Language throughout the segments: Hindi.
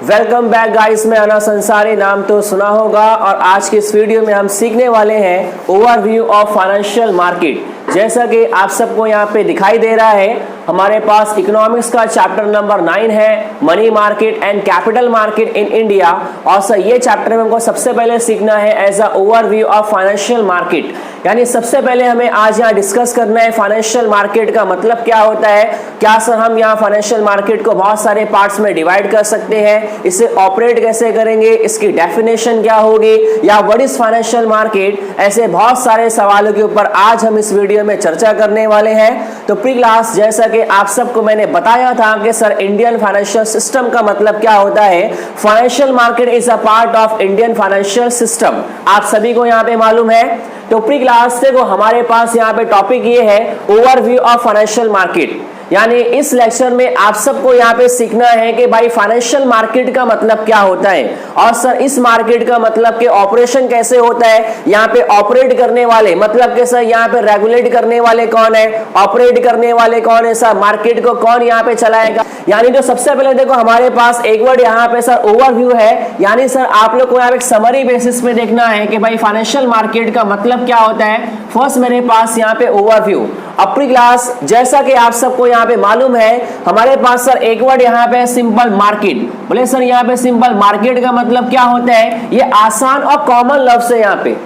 वेलकम बैक गाइस, मैं अनस अंसारी, नाम तो सुना होगा। और आज के इस वीडियो में हम सीखने वाले हैं ओवरव्यू ऑफ फाइनेंशियल मार्केट। जैसा कि आप सबको यहाँ पे दिखाई दे रहा है, हमारे पास इकोनॉमिक्स का चैप्टर नंबर 9 है, money market and capital market in India. और सर ये चैप्टर में हमको सबसे पहले सीखना है as a overview of financial market. यानी सबसे पहले हमें आज यहाँ डिस्कस करना है फाइनेंशियल मार्केट का मतलब क्या होता है। क्या सर हम यहाँ फाइनेंशियल मार्केट को बहुत सारे पार्ट्स में डिवाइड कर सकते हैं, इसे ऑपरेट कैसे करेंगे, इसकी डेफिनेशन क्या होगी, या व्हाट इज फाइनेंशियल मार्केट। ऐसे बहुत सारे सवालों के ऊपर आज हम इस वीडियो में चर्चा करने वाले हैं। तो प्री क्लास जैसा कि आप सबको मैंने बताया था कि सर इंडियन फाइनेंशियल सिस्टम का मतलब क्या होता है। Financial market is a part of Indian financial system, आप सभी को यहाँ पे मालूम है। तो प्री क्लास से को हमारे पास यहाँ पे टॉपिक ये है ओवरव्यू ऑफ फाइनेंशियल मार्केट। यानी इस लेक्चर में आप सबको यहाँ पे सीखना है कि भाई फाइनेंशियल मार्केट का मतलब क्या होता है, और सर इस मार्केट का मतलब कि ऑपरेशन कैसे होता है, यहाँ पे ऑपरेट करने वाले मतलब कि सर यहाँ पे रेगुलेट करने वाले कौन है, ऑपरेट करने वाले कौन है, सर मार्केट को कौन यहाँ पे चलाएगा। यानी जो सबसे पहले देखो हमारे पास एक वर्ड यहाँ पे सर ओवरव्यू है। यानी सर आप लोग को यहाँ पे समरी बेसिस पे देखना है कि भाई फाइनेंशियल मार्केट का मतलब क्या होता है। फर्स्ट मेरे पास यहाँ पे ओवरव्यू। अपनी क्लास जैसा कि आप सबको यहाँ पे मालूम है, हमारे पास सर एक वर्ड यहाँ पे सिंपल मार्केट। बोले सर यहाँ पे सिंपल मार्केट का मतलब क्या होता है। ये आसान और कॉमन लफ्ज है, यहाँ पे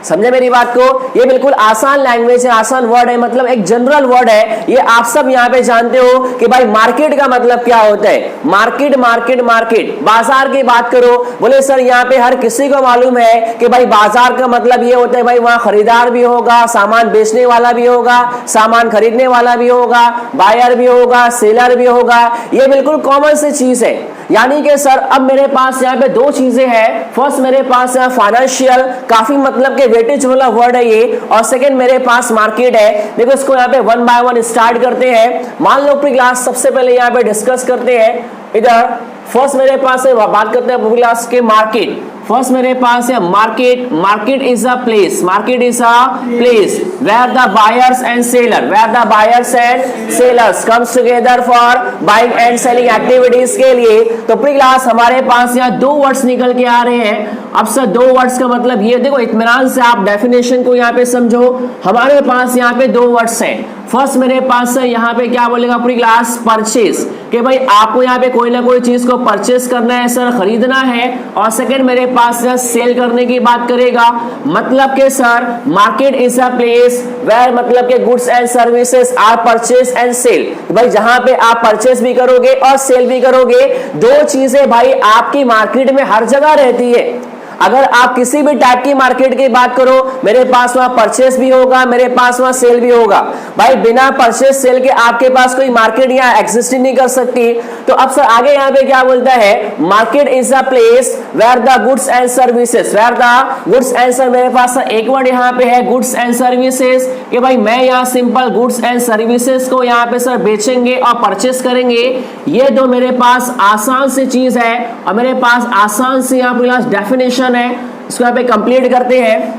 समझे मेरी बात को। ये बिल्कुल आसान लैंग्वेज है, आसान वर्ड है, मतलब एक जनरल वर्ड है। ये आप सब यहाँ पे जानते हो कि भाई मार्केट का मतलब क्या होता है। मार्केट मार्केट मार्केट, बाजार की बात करो। बोले सर यहाँ पे हर किसी को मालूम है कि भाई बाजार का मतलब ये होता है भाई वहां खरीदार भी होगा, सामान बेचने वाला भी होगा, सामान खरीदने वाला भी होगा, बायर भी होगा, सेलर भी होगा। ये बिल्कुल कॉमन सी चीज है। यानी कि सर अब मेरे पास यहाँ पे दो चीजें हैं। फर्स्ट मेरे पास यहाँ फाइनेंशियल, काफी मतलब के वेटेज वाला वर्ड है ये, और सेकंड मेरे पास मार्केट है। देखो इसको यहाँ पे वन बाय वन स्टार्ट करते हैं। मान लो प्री क्लास सबसे पहले यहाँ पे डिस्कस करते हैं। इधर फर्स्ट मेरे पास है, बात करते हैं प्री क्लास के मार्केट। फर्स्ट मेरे पास है market. Market is a place, market is a place where the buyers and seller, where the buyers and sellers comes together for buying and selling activities के लिए। तो प्री क्लास हमारे पास यहाँ दो वर्ड्स निकल के आ रहे हैं। अब सर दो वर्ड्स का मतलब ये देखो, इत्मीनान से आप डेफिनेशन को यहाँ पे समझो। हमारे पास यहाँ पे दो वर्ड्स हैं। फर्स्ट मेरे पास है यहाँ पे क्या बोलेगा प्री क्लास, परचेज, कि भाई आपको यहाँ पे कोई ना कोई चीज को परचेज करना है सर, खरीदना है। और सेकंड मेरे पास सेल करने की बात करेगा। मतलब के sir market is a place where मतलब के goods and services are purchase and sell. भाई जहां पे आप परचेज भी करोगे और सेल भी करोगे, दो चीजें भाई आपकी मार्केट में हर जगह रहती है। अगर आप किसी भी टाइप की मार्केट की बात करो, मेरे पास वहां परचेस भी होगा, मेरे पास वहां सेल भी होगा। भाई बिना परचेस सेल के आपके पास कोई मार्केट यहाँ एग्जिस्ट नहीं कर सकती। तो अब सर आगे यहाँ पे क्या बोलता है, market is a place where the goods and services, where the goods and services. मेरे पास एक वर्ड यहाँ पे है गुड्स एंड सर्विसेज, कि भाई मैं यहाँ सिंपल गुड्स एंड सर्विसेज को यहाँ पे सर बेचेंगे और परचेस करेंगे। ये दो मेरे पास आसान सी चीज है, और मेरे पास आसान सी यहाँ पे डेफिनेशन है। इसको यहाँ पे कंप्लीट करते हैं।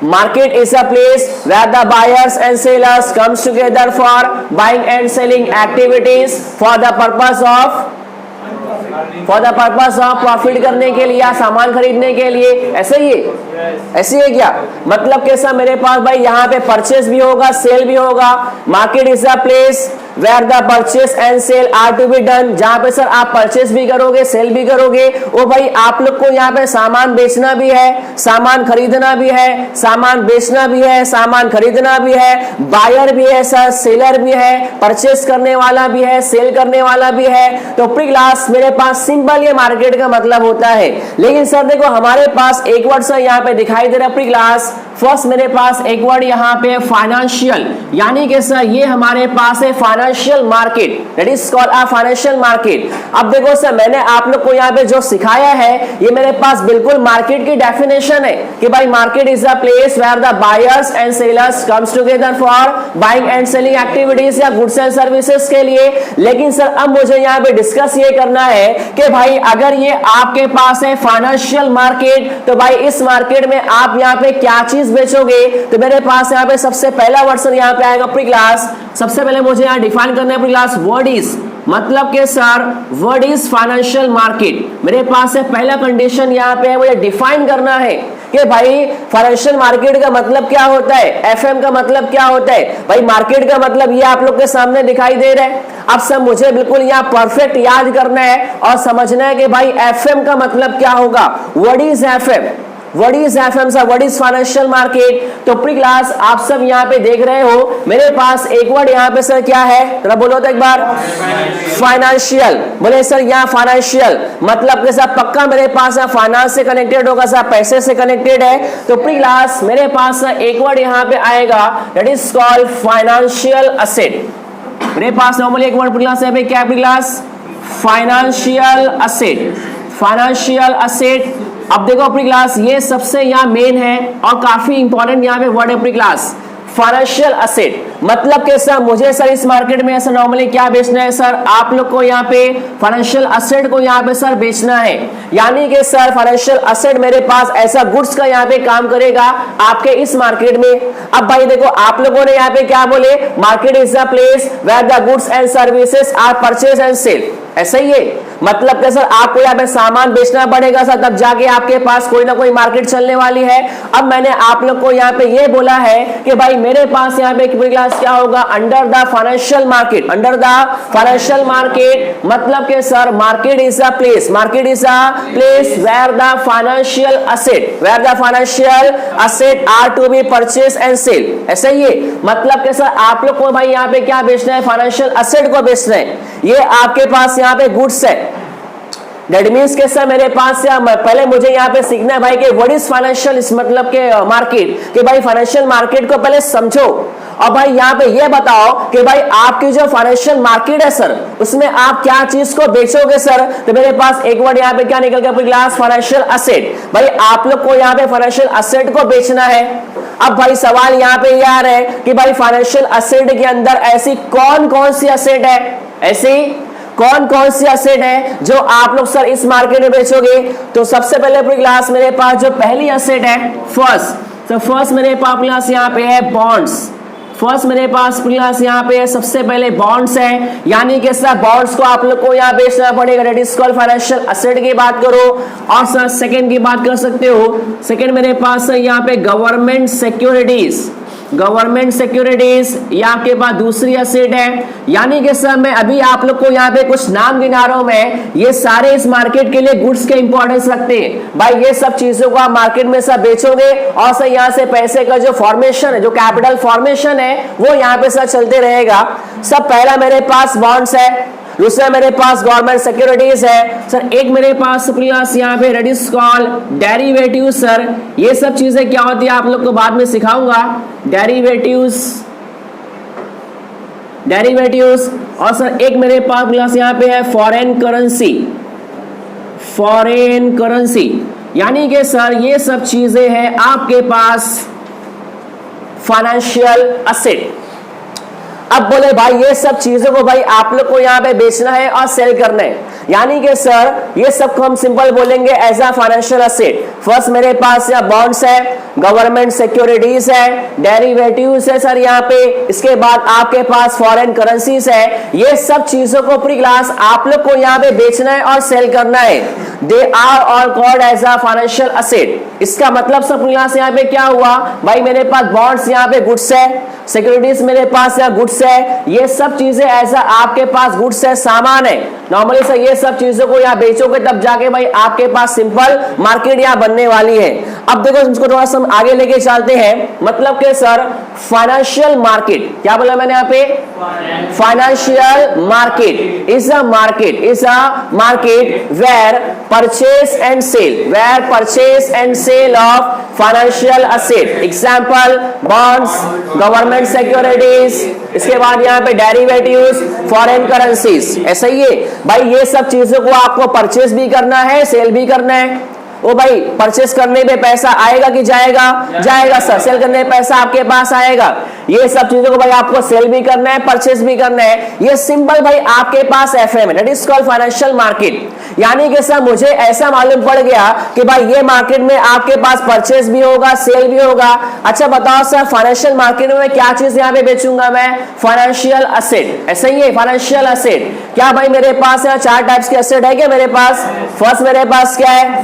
Market is a place where the buyers and sellers comes together for buying and selling activities for the purpose of profit करने के लिए या सामान खरीदने के लिए। ऐसे ही ऐसी है क्या, मतलब कैसा मेरे पास भाई यहाँ पे परचेस भी होगा, सेल भी होगा। Market is a place where the purchase and sale are to be done, जहां पे सर आप परचेस भी करोगे, सेल भी करोगे। ओ भाई आप लोग को यहाँ पे सामान बेचना भी है, सामान खरीदना भी है, सामान बेचना भी है, सामान खरीदना भी है, बायर भी है सर, सेलर भी है, परचेस करने वाला भी है, सेल करने वाला भी है। तो प्री क्लास मेरे पास सिंपल ये मार्केट का मतलब होता है। लेकिन सर देखो हमारे पास एक वर्ड सर यहाँ पे दिखाई दे रहा है प्री क्लास। फर्स्ट मेरे पास एक वर्ड यहाँ पे फाइनेंशियल, यानी कि सर ये हमारे पास है financial market, that is called a financial market. अब देखो सर मैंने आप लोग को यहाँ पे जो सिखाया है, ये मेरे पास बिल्कुल मार्केट की डेफिनेशन है कि भाई market is a place where the buyers and sellers comes together for buying and selling activities या गुड्स एंड सर्विसेज के लिए। लेकिन सर अब मुझे यहाँ पे डिस्कस ये करना है कि भाई अगर ये आपके पास है फाइनेंशियल मार्केट, तो भाई इस मार्केट में आप यहाँ पे क्या चीज बेचोगे। तो मेरे पास यहाँ पे सबसे पहला वर्ड यहाँ पे आएगा प्री क्लास। सबसे पहले मुझे यहाँ डिफाइन करना है प्री क्लास, वर्ड इज मतलब कि sir what is financial market, मेरे पास है पहला कंडीशन यहाँ पे है, मुझे डिफाइन करना है कि भाई फाइनेंशियल मार्केट का मतलब क्या होता है, एफएम का मतलब क्या होता है। भाई मार्केट का मतलब ये आप लोग के सामने दिखाई दे रहा है। अब सब मुझे बिल्कुल यहाँ परफेक्ट याद करना है और समझना है कि भाई एफएम का मतलब क्या होगा, what is FM, what is FM sir, what is financial market. तो प्री क्लास आप सब यहाँ पे देख रहे हो, मेरे पास एक वर्ड यहाँ पे सर क्या है, जरा बोलो तो एक बार, फाइनेंशियल। बोले सर यहाँ फाइनेंशियल मतलब कि सर पक्का मेरे पास फाइनेंस से कनेक्टेड होगा सर, पैसे से कनेक्टेड है। तो प्री क्लास मेरे पास एक वर्ड यहाँ पे आएगा that is called financial asset. मेरे पास नॉर्मली एक वर्ड प्री क्लास है, क्या pre class, financial asset, financial asset. अब देखो प्री क्लास ये सबसे यहाँ मेन है और काफी इंपॉर्टेंट यहाँ पे वर्ड है प्री क्लास, फाइनेंशियल असेट। मतलब कि सर मुझे सर इस मार्केट में ऐसा नॉर्मली क्या बेचना है सर, आप लोग को यहाँ पे फाइनेंशियल असेट को यहाँ पे सर बेचना है। यानी कि सर फाइनेंशियल असेट मेरे पास ऐसा गुड्स का यहाँ पे काम करेगा आपके इस मार्केट में। अब भाई देखो आप लोगों ने यहाँ पे क्या बोले, market is the place where the goods and services are purchase and sell, ऐसा ही है। मतलब कि सर आपको यहाँ पे सामान बेचना पड़ेगा सर, तब जाके आपके पास कोई ना कोई मार्केट चलने वाली है। अब मैंने आप लोग को यहाँ पे ये बोला है कि भाई मेरे पास यहाँ पे क्लास क्या होगा, under the financial market, under the financial market मतलब कि sir market is a place, market is a place where the financial asset, where the financial asset are to be purchase and sell, ऐसा ही है। मतलब कि सर आप लोग को भाई यहाँ पे क्या बेचना है, फाइनेंशियल असेट को बेचना है। ये आपके पास यहाँ पे गुड्स है, दैट मींस के सर मेरे पास पहले मुझे यहाँ पे सीखना है भाई कि व्हाट इज फाइनेंशियल, इस मतलब के मार्केट, कि भाई फाइनेंशियल मार्केट को पहले समझो और भाई यहाँ पे ये बताओ कि भाई आपकी जो फाइनेंशियल मार्केट है सर उसमें आप क्या चीज को बेचोगे सर। तो मेरे पास एक वर्ड यहाँ पे क्या निकल गया क्लास, फाइनेंशियल असेट। भाई आप लोग को यहाँ पे फाइनेंशियल असेट को बेचना है। अब भाई सवाल यहाँ पे ये आ रहा है कि भाई फाइनेंशियल असेट के अंदर ऐसी कौन कौन सी असेट है, ऐसी कौन कौन सी असेट है जो आप लोग सर इस मार्केट में बेचोगे। तो सबसे पहले पूरी क्लास मेरे पास जो पहली असेट है फर्स्ट, तो फर्स्ट मेरे पास क्लास यहाँ पे है बॉन्ड्स। फर्स्ट मेरे पास क्लास यहाँ पे सबसे पहले बॉन्ड्स है, यानी कि सर बॉन्ड्स को आप लोग को यहाँ बेचना पड़ेगा, that is called financial asset की बात करो। और सर सेकंड की बात कर सकते हो, सेकंड मेरे पास यहाँ पे गवर्नमेंट सिक्योरिटीज, गवर्नमेंट सिक्योरिटीज ये आपके पास दूसरी असेट है। यानी कि सर मैं अभी आप लोग को यहाँ पे कुछ नाम गिना रहा हूं मैं, ये सारे इस मार्केट के लिए गुड्स के इंपॉर्टेंस रखते हैं। भाई ये सब चीजों को आप मार्केट में सर बेचोगे और सर यहाँ से पैसे का जो फॉर्मेशन है, जो कैपिटल फॉर्मेशन है वो यहाँ पे सर चलते रहेगा। सब पहला मेरे पास बॉन्ड्स है, दूसरा मेरे पास गवर्नमेंट सिक्योरिटीज है सर, एक मेरे पास यहाँ पे that is called derivative. Sir ये सब चीजें क्या होती है आप लोग को बाद में सिखाऊंगा, डेरिवेटिव्स, डेरिवेटिव्स। और सर एक मेरे पास यहाँ पे है फॉरेन करेंसी, फॉरेन करेंसी। यानी कि सर ये सब चीजें हैं आपके पास फाइनेंशियल असेट। अब बोले भाई ये सब चीजों को भाई आप लोग को यहाँ पे बेचना है और सेल करना है, यानी कि सर ये सब को हम सिंपल बोलेंगे as a financial asset. First मेरे पास यहाँ बॉन्ड्स है, गवर्नमेंट सिक्योरिटीज है, डेरिवेटिव्स है सर यहाँ पे, इसके बाद आपके पास फॉरेन करेंसीज है। ये सब चीजों को प्री क्लास आप लोग को यहाँ पे बेचना है और सेल करना है। They are all called as a financial asset. इसका मतलब सब प्री क्लास यहाँ पे क्या हुआ, भाई मेरे पास बॉन्ड्स यहाँ पे गुड्स है, सिक्योरिटीज मेरे पास यहाँ गुड्स है, ये सब चीजें ऐसा आपके पास गुड्स है, सामान है। नॉर्मली सर ये सब चीजों को यहाँ बेचोगे तब जाके भाई आपके पास सिंपल मार्केट यहाँ बनने वाली है। अब देखो इसको थोड़ा सा आगे लेके चलते हैं। मतलब कि सर फाइनेंशियल मार्केट, क्या बोला मैंने यहाँ पे, financial market is a market, is a market where purchase and sale, where purchase and sale of financial asset, example bonds, government securities, इसके बाद यहाँ पे डेरिवेटिव्स, फॉरेन करेंसीज, ऐसा ही है। भाई ये सब चीजों को आपको परचेज भी करना है, सेल भी करना है। ओ भाई परचेस करने पे पैसा आएगा कि जाएगा? जाएगा सर। सेल करने पे पैसा आपके पास आएगा। ये सब चीजों को भाई आपको सेल भी करना है, परचेस भी करना है। ये सिंपल भाई आपके पास एफएम है, that is called financial market. यानी कि सर मुझे ऐसा मालूम पड़ गया कि भाई ये मार्केट में आपके पास परचेस भी होगा, सेल भी होगा। अच्छा बताओ सर, फाइनेंशियल मार्केट में क्या चीज यहाँ पे बेचूंगा मैं? Financial asset. ऐसा ही है, फाइनेंशियल असेट। क्या भाई मेरे पास यहाँ 4 टाइप्स के असेट है क्या मेरे पास? फर्स्ट मेरे पास क्या है?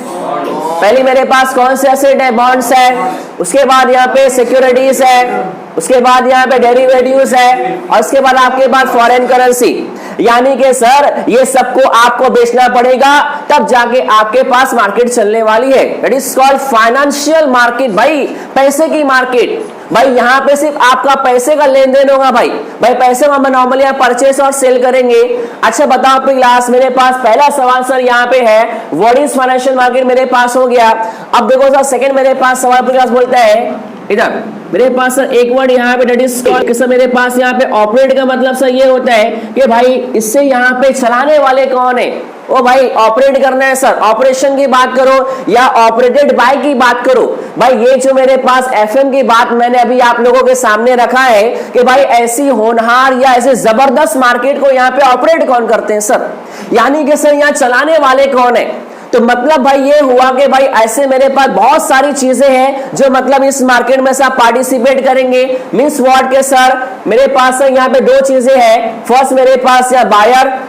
पहली मेरे पास कौन से असेट है? बॉन्ड्स है। उसके बाद यहाँ पे सिक्योरिटीज है। उसके बाद यहाँ पे डेरिवेटिव्स है। और उसके बाद आपके पास फॉरेन करेंसी। यानी कि सर ये सबको आपको बेचना पड़ेगा, तब जाके आपके पास मार्केट चलने वाली है। That is called financial market. भाई पैसे की मार्केट। भाई यहाँ पे सिर्फ आपका पैसे का लेन देन होगा। भाई पैसे को हम नॉर्मली परचेस और सेल करेंगे। अच्छा बताओ क्लास, मेरे पास पहला सवाल सर यहाँ पे है, व्हाट इज फाइनेंशियल मार्केट मेरे पास हो गया। अब देखो सर सेकंड मेरे पास सवाल क्लास बोलता है, इधर मेरे पास सर एक वर्ड यहाँ पे दैट इज कॉल्ड, सर मेरे पास यहाँ पे ऑपरेट का मतलब सर ये होता है कि भाई इससे यहाँ पे चलाने वाले कौन है? ओ भाई ऑपरेट करना है सर। ऑपरेशन की बात करो या ऑपरेटेड बाय की बात करो। भाई ये जो मेरे पास एफएम की बात मैंने अभी आप लोगों के सामने रखा है कि भाई ऐसी होनहार या ऐसे जबरदस्त मार्केट को यहाँ पे ऑपरेट कौन करते हैं सर? यानी कि सर यहाँ चलाने वाले कौन है? तो मतलब भाई ये हुआ कि भाई ऐसे मेरे पास बहुत सारी चीजें हैं जो मतलब इस मार्केट में से आप पार्टिसिपेट करेंगे। मींस व्हाट के सर मेरे पास यहाँ पे 2 चीजें हैं। फर्स्ट मेरे पास या बायर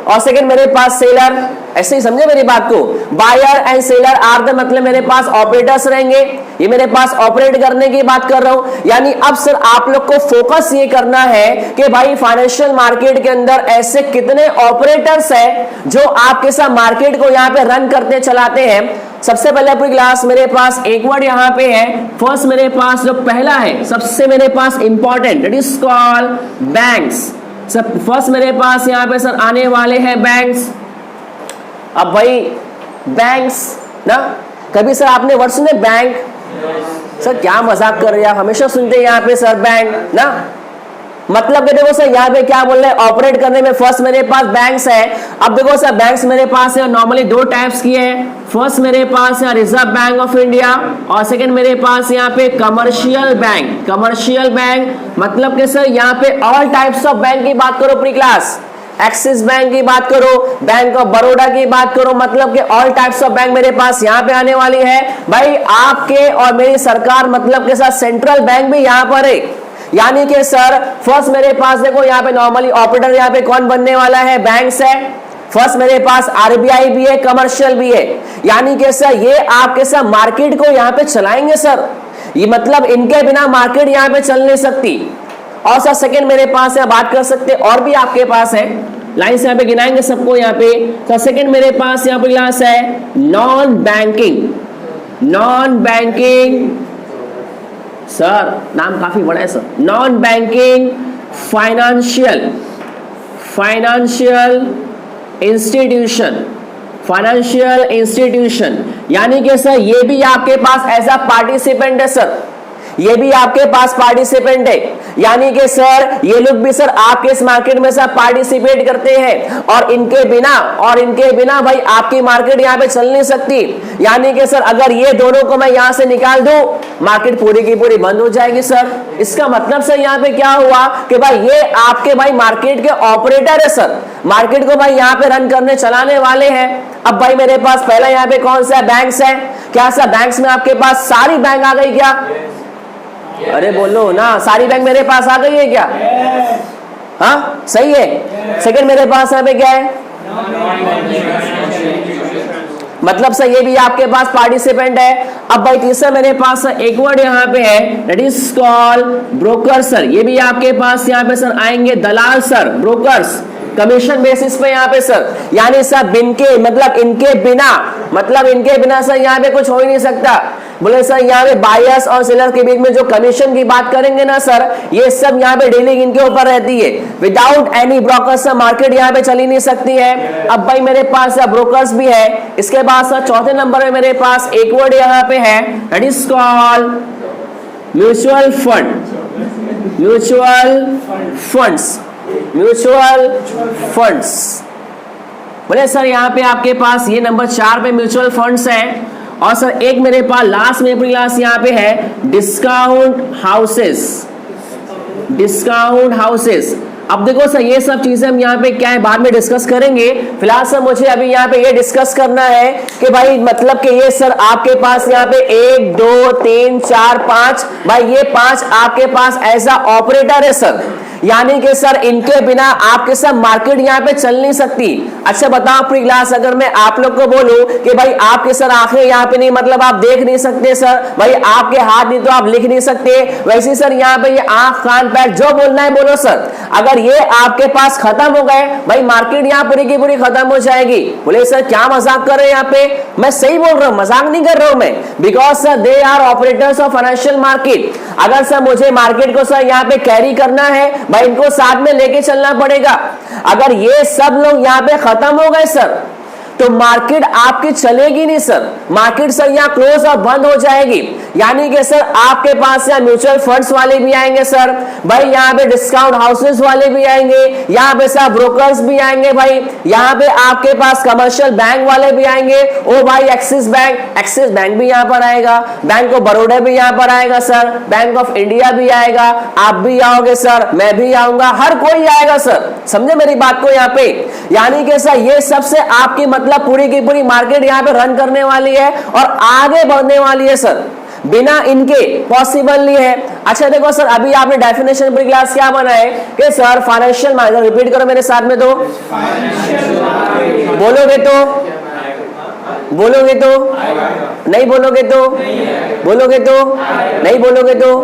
और सेकंड मेरे पास सेलर। ऐसे ही समझे मेरी बात को, buyer and seller are the मतलब मेरे पास ऑपरेटर्स रहेंगे। ये मेरे पास ऑपरेट करने की बात कर रहा हूं। यानी अब सर आप लोग को फोकस ये करना है कि भाई फाइनेंशियल मार्केट के अंदर ऐसे कितने ऑपरेटर्स हैं जो आपके साथ मार्केट को यहाँ पे रन करते चलाते हैं। सबसे पहले अपनी क्लास मेरे पास एक वर्ड यहाँ पे है। फर्स्ट मेरे पास जो पहला है सबसे मेरे पास important, that is called banks. Sir first मेरे पास यहाँ पे सर आने वाले हैं बैंक्स। अब भाई बैंक्स ना, कभी सर आपने वर्ड सुने बैंक? सर क्या मजाक कर रहे हैं आप, हमेशा सुनते हैं यहाँ पे सर बैंक ना। मतलब देखो सर यहाँ पे क्या बोल रहे हैं, ऑपरेट करने में फर्स्ट मेरे पास बैंक्स है। अब देखो सर बैंक्स मेरे पास है नॉर्मली 2 टाइप्स की है। फर्स्ट मेरे पास है रिजर्व बैंक ऑफ इंडिया और सेकंड मेरे पास यहाँ पे कमर्शियल बैंक। कमर्शियल बैंक मतलब कि सर यहाँ पे ऑल टाइप्स ऑफ बैंक की बात करो प्री क्लास, एक्सिस बैंक की बात करो, बैंक ऑफ बड़ौदा की बात करो, मतलब कि ऑल टाइप्स ऑफ बैंक मेरे पास यहाँ पे आने वाली है। भाई आपके और मेरी सरकार मतलब के साथ सेंट्रल बैंक भी यहाँ पर है। यानी कि सर फर्स्ट मेरे पास देखो यहाँ पे नॉर्मली ऑपरेटर यहाँ पे कौन बनने वाला है? बैंक्स है। फर्स्ट मेरे पास आरबीआई भी है, कमर्शियल भी है। यानी कि सर ये आपके साथ मार्केट को यहाँ पे चलाएंगे सर। ये मतलब इनके बिना मार्केट यहाँ पे चल नहीं सकती। और सर सेकंड मेरे पास है, बात कर सकते और भी आपके पास है, लाइन से यहाँ पे गिनाएंगे सबको यहाँ पे। तो सेकंड मेरे पास यहाँ पे क्लास है non banking. Non banking sir नाम काफी बड़ा है sir. Non banking financial, financial institution, financial institution. यानी कि सर ये भी आपके पास एज अ पार्टिसिपेंट है सर। ये भी आपके पास पार्टिसिपेंट है। यानी कि सर ये लोग भी सर आपके इस मार्केट में सर पार्टिसिपेट करते हैं और इनके बिना भाई आपकी मार्केट यहाँ पे चल नहीं सकती। यानी कि सर अगर ये दोनों को मैं यहाँ से निकाल दूं, मार्केट पूरी की पूरी बंद हो जाएगी सर। इसका मतलब सर यहाँ पे क्या हुआ कि भाई ये आपके भाई मार्केट के ऑपरेटर है सर। मार्केट को भाई यहाँ पे रन करने चलाने वाले हैं। अब भाई मेरे पास पहला यहाँ पे कौन सा बैंक्स है? क्या सर बैंक्स में आपके पास सारी बैंक आ गई क्या? अरे बोलो ना, सारी बैंक मेरे पास आ गई है क्या? हाँ सही है। सेकंड मेरे पास यहाँ पे क्या है? मतलब सर ये भी आपके पास पार्टिसिपेंट है। अब भाई तीसरा मेरे पास एक वर्ड यहाँ पे है, that is called broker sir. ये भी आपके पास यहाँ पे सर आएंगे दलाल सर, ब्रोकर्स कमीशन बेसिस पे यहाँ पे सर। यानी सर इनके बिना सर यहाँ पे कुछ हो ही नहीं सकता। बोले सर यहाँ पे बायर्स और सेलर के बीच में जो कमीशन की बात करेंगे ना सर, ये सब यहाँ पे डीलिंग इनके ऊपर रहती है। Without any broker sir market यहाँ पे चली नहीं सकती है। अब भाई मेरे पास ब्रोकर्स भी है। इसके बाद सर चौथे नंबर में मेरे पास एक वर्ड यहाँ पे है, that is called mutual fund. Mutual funds, mutual funds. बोले सर यहाँ पे आपके पास ये नंबर 4 पे म्यूचुअल फंड्स है और सर एक मेरे पास लास्ट में पूरी क्लास यहाँ पे है डिस्काउंट हाउसेस। अब देखो सर ये सब चीजें हम यहाँ पे क्या है बाद में डिस्कस करेंगे, फिलहाल सर मुझे अभी यहाँ पे ये डिस्कस करना है कि भाई मतलब कि ये सर आपके पास यहाँ पे 1 2 3 4 5 भाई ये 5 आपके पास ऐसा ऑपरेटर है सर, यानी कि सर इनके बिना आपके साथ मार्केट यहाँ पे चल नहीं सकती। अच्छा बताओ प्री क्लास अगर मैं आप लोग को बोलूं कि भाई आपके सर आंखें यहाँ पे नहीं मतलब आप देख नहीं सकते सर, भाई आपके हाथ नहीं तो आप लिख नहीं सकते, वैसे सर यहाँ पे ये आंख कान पैर जो बोलना है बोलो सर, अगर ये आपके पास खत्म हो गए भाई मार्केट यहाँ पूरी की पूरी खत्म हो जाएगी। बोले सर क्या मजाक कर रहे हैं यहाँ पे, मैं सही बोल रहा हूँ, मजाक नहीं कर रहा हूँ मैं, because sir they are operators of financial market. अगर सर मुझे मार्केट को सर यहाँ पे कैरी करना है भाई इनको साथ में लेके चलना पड़ेगा। अगर ये सब लोग यहाँ पे खत्म हो गए सर तो मार्केट आपकी चलेगी नहीं सर, मार्केट सर यहाँ क्लोज और बंद हो जाएगी। यानी कि सर आपके पास यहाँ म्यूचुअल फंड्स वाले भी आएंगे सर, भाई यहाँ पे डिस्काउंट हाउसेस वाले भी आएंगे, यहाँ पे सर ब्रोकर्स भी आएंगे, भाई यहाँ पे आपके पास कमर्शियल बैंक वाले भी आएंगे, ओ भाई एक्सिस बैंक भी यहाँ पर आएगा, बैंक ऑफ बड़ौदा भी यहाँ पर आएगा सर, बैंक ऑफ इंडिया भी आएगा, आप भी आओगे सर, मैं भी आऊंगा, हर कोई आएगा सर, समझे मेरी बात को यहाँ पे। यानी कि सर ये सबसे आपकी मतलब पूरी की पूरी मार्केट यहाँ पे रन करने वाली है और आगे बढ़ने वाली है सर, बिना इनके पॉसिबल नहीं है। अच्छा देखो सर अभी आपने डेफिनेशन पूरी क्लास क्या बना है कि सर फाइनेंशियल मार्केट, रिपीट करो मेरे साथ में, तो बोलोगे तो नहीं बोलोगे तो नहीं बोलोगे तो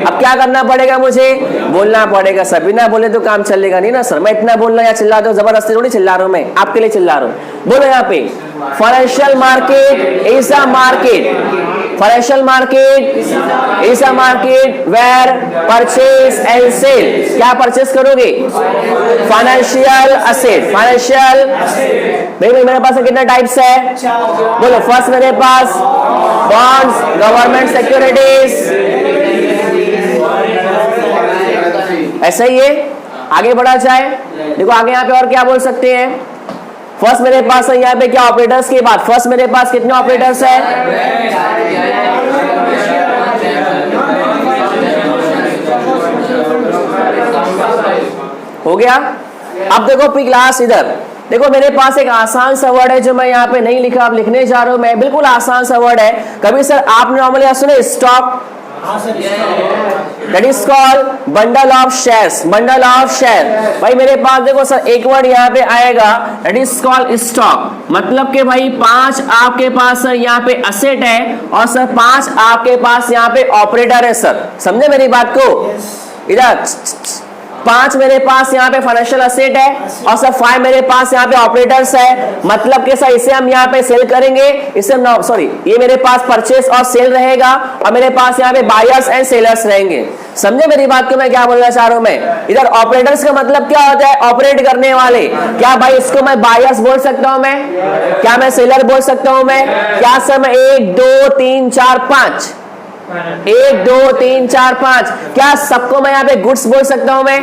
अब क्या करना पड़ेगा, मुझे बोलना पड़ेगा सर, बिना बोले तो काम चलेगा नहीं ना सर। मैं इतना बोल रहा हूँ या चिल्ला दो, जबरदस्ती थोड़ी चिल्ला रहा हूँ, मैं आपके लिए चिल्ला रहा हूँ। बोलो यहाँ पे financial market is a market, financial market is a market where purchase and sale, क्या परचेज करोगे, फाइनेंशियल असेट, फाइनेंशियल भाई मेरे पास कितने टाइप्स है, बोलो फर्स्ट मेरे पास बॉन्ड्स, गवर्नमेंट सिक्योरिटीज, ऐसा ही है। आगे बढ़ा जाए, देखो आगे यहाँ पे और क्या बोल सकते हैं। फर्स्ट मेरे पास है यहाँ पे क्या ऑपरेटर्स के बाद, फर्स्ट मेरे पास कितने ऑपरेटर्स है, हो गया। अब देखो प्री क्लास इधर देखो मेरे पास एक आसान सा वर्ड है जो मैं यहाँ पे नहीं लिखा, अब लिखने जा रहा हूं मैं, बिल्कुल आसान सा वर्ड है। कभी सर आपने नॉर्मली सुने stock, that is called bundle of shares, bundle of share. भाई मेरे पास देखो सर एक वर्ड यहाँ पे आएगा दैट इज कॉल्ड स्टॉक, मतलब कि भाई 5 आपके पास सर यहाँ पे असेट है और सर 5 आपके पास यहाँ पे ऑपरेटर है सर, समझे मेरी बात को। इधर 5 मेरे पास यहाँ पे फाइनेंशियल असेट है और सर 5 मेरे पास यहाँ पे ऑपरेटर्स है, मतलब कि सर इसे हम यहाँ पे सेल करेंगे, इसे सॉरी ये मेरे पास परचेस और सेल रहेगा और मेरे पास यहाँ पे बायर्स एंड सेलर्स रहेंगे, समझे मेरी बात को मैं क्या बोलना चाह रहा हूँ मैं। इधर ऑपरेटर्स का मतलब क्या होता है, ऑपरेट करने वाले, क्या भाई इसको मैं बायर्स बोल सकता हूँ मैं, क्या मैं सेलर बोल सकता हूँ मैं, क्या सर मैं 1 2 3 4 5 1 2 3 4 5 क्या सबको मैं यहाँ पे गुड्स बोल सकता हूँ मैं,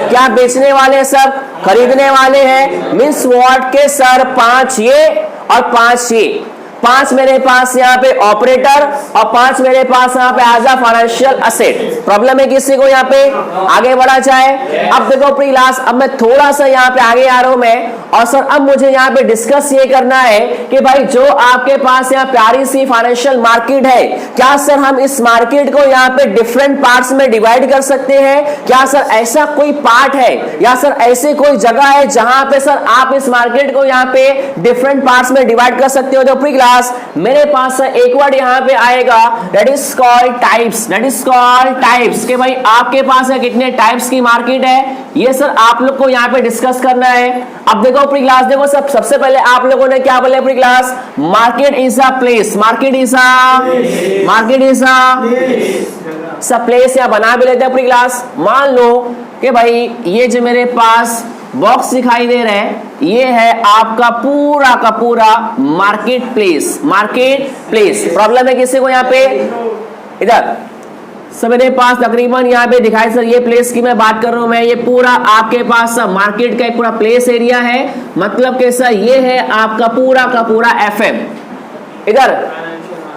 क्या बेचने वाले सब खरीदने वाले हैं, मीन्स व्हाट के सर 5 ये और 5 ये, 5 मेरे पास यहाँ पे ऑपरेटर और 5 मेरे पास यहाँ पे as a financial asset. Problem है किसी को यहाँ पे, आगे बढ़ा जाए। अब देखो प्री क्लास अब मैं थोड़ा सा यहाँ पे आगे आ रहा हूँ मैं, और सर अब मुझे यहाँ पे डिस्कस ये करना है कि भाई जो आपके पास यहाँ प्यारी सी फाइनेंशियल मार्केट है, क्या सर हम इस मार्केट को यहाँ पे डिफरेंट पार्ट्स में डिवाइड कर सकते हैं, क्या सर ऐसा कोई पार्ट है या सर ऐसी कोई जगह है जहां पे सर आप इस मार्केट को यहाँ पे डिफरेंट पार्ट्स में डिवाइड कर सकते हो। तो प्री मेरे पास एक वर्ड यहाँ पे आएगा that is called types, that is called types, कि भाई आपके पास है कितने टाइप्स की मार्केट है, ये सर आप लोग को यहाँ पे डिस्कस करना है। अब देखो प्री क्लास देखो सबसे पहले आप लोगों ने क्या बोले pre class, market is a place, market is a place, या बना भी लेते हैं प्री क्लास। मान लो कि भाई ये जो मेरे पास बॉक्स दिखाई दे रहा है ये है आपका पूरा का पूरा market place, market place. Problem है किसी को यहाँ पे, इधर सर मेरे पास तकरीबन यहाँ पे दिखाई सर ये प्लेस की मैं बात कर रहा हूँ मैं, ये पूरा आपके पास सर मार्केट का एक पूरा प्लेस एरिया है, मतलब कि सर ये है आपका पूरा का पूरा एफएम। इधर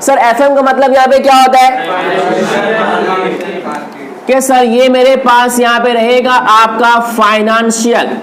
सर एफएम का मतलब यहाँ पे क्या होता है कि सर ये मेरे पास यहाँ पे रहेगा आपका फाइनेंशियल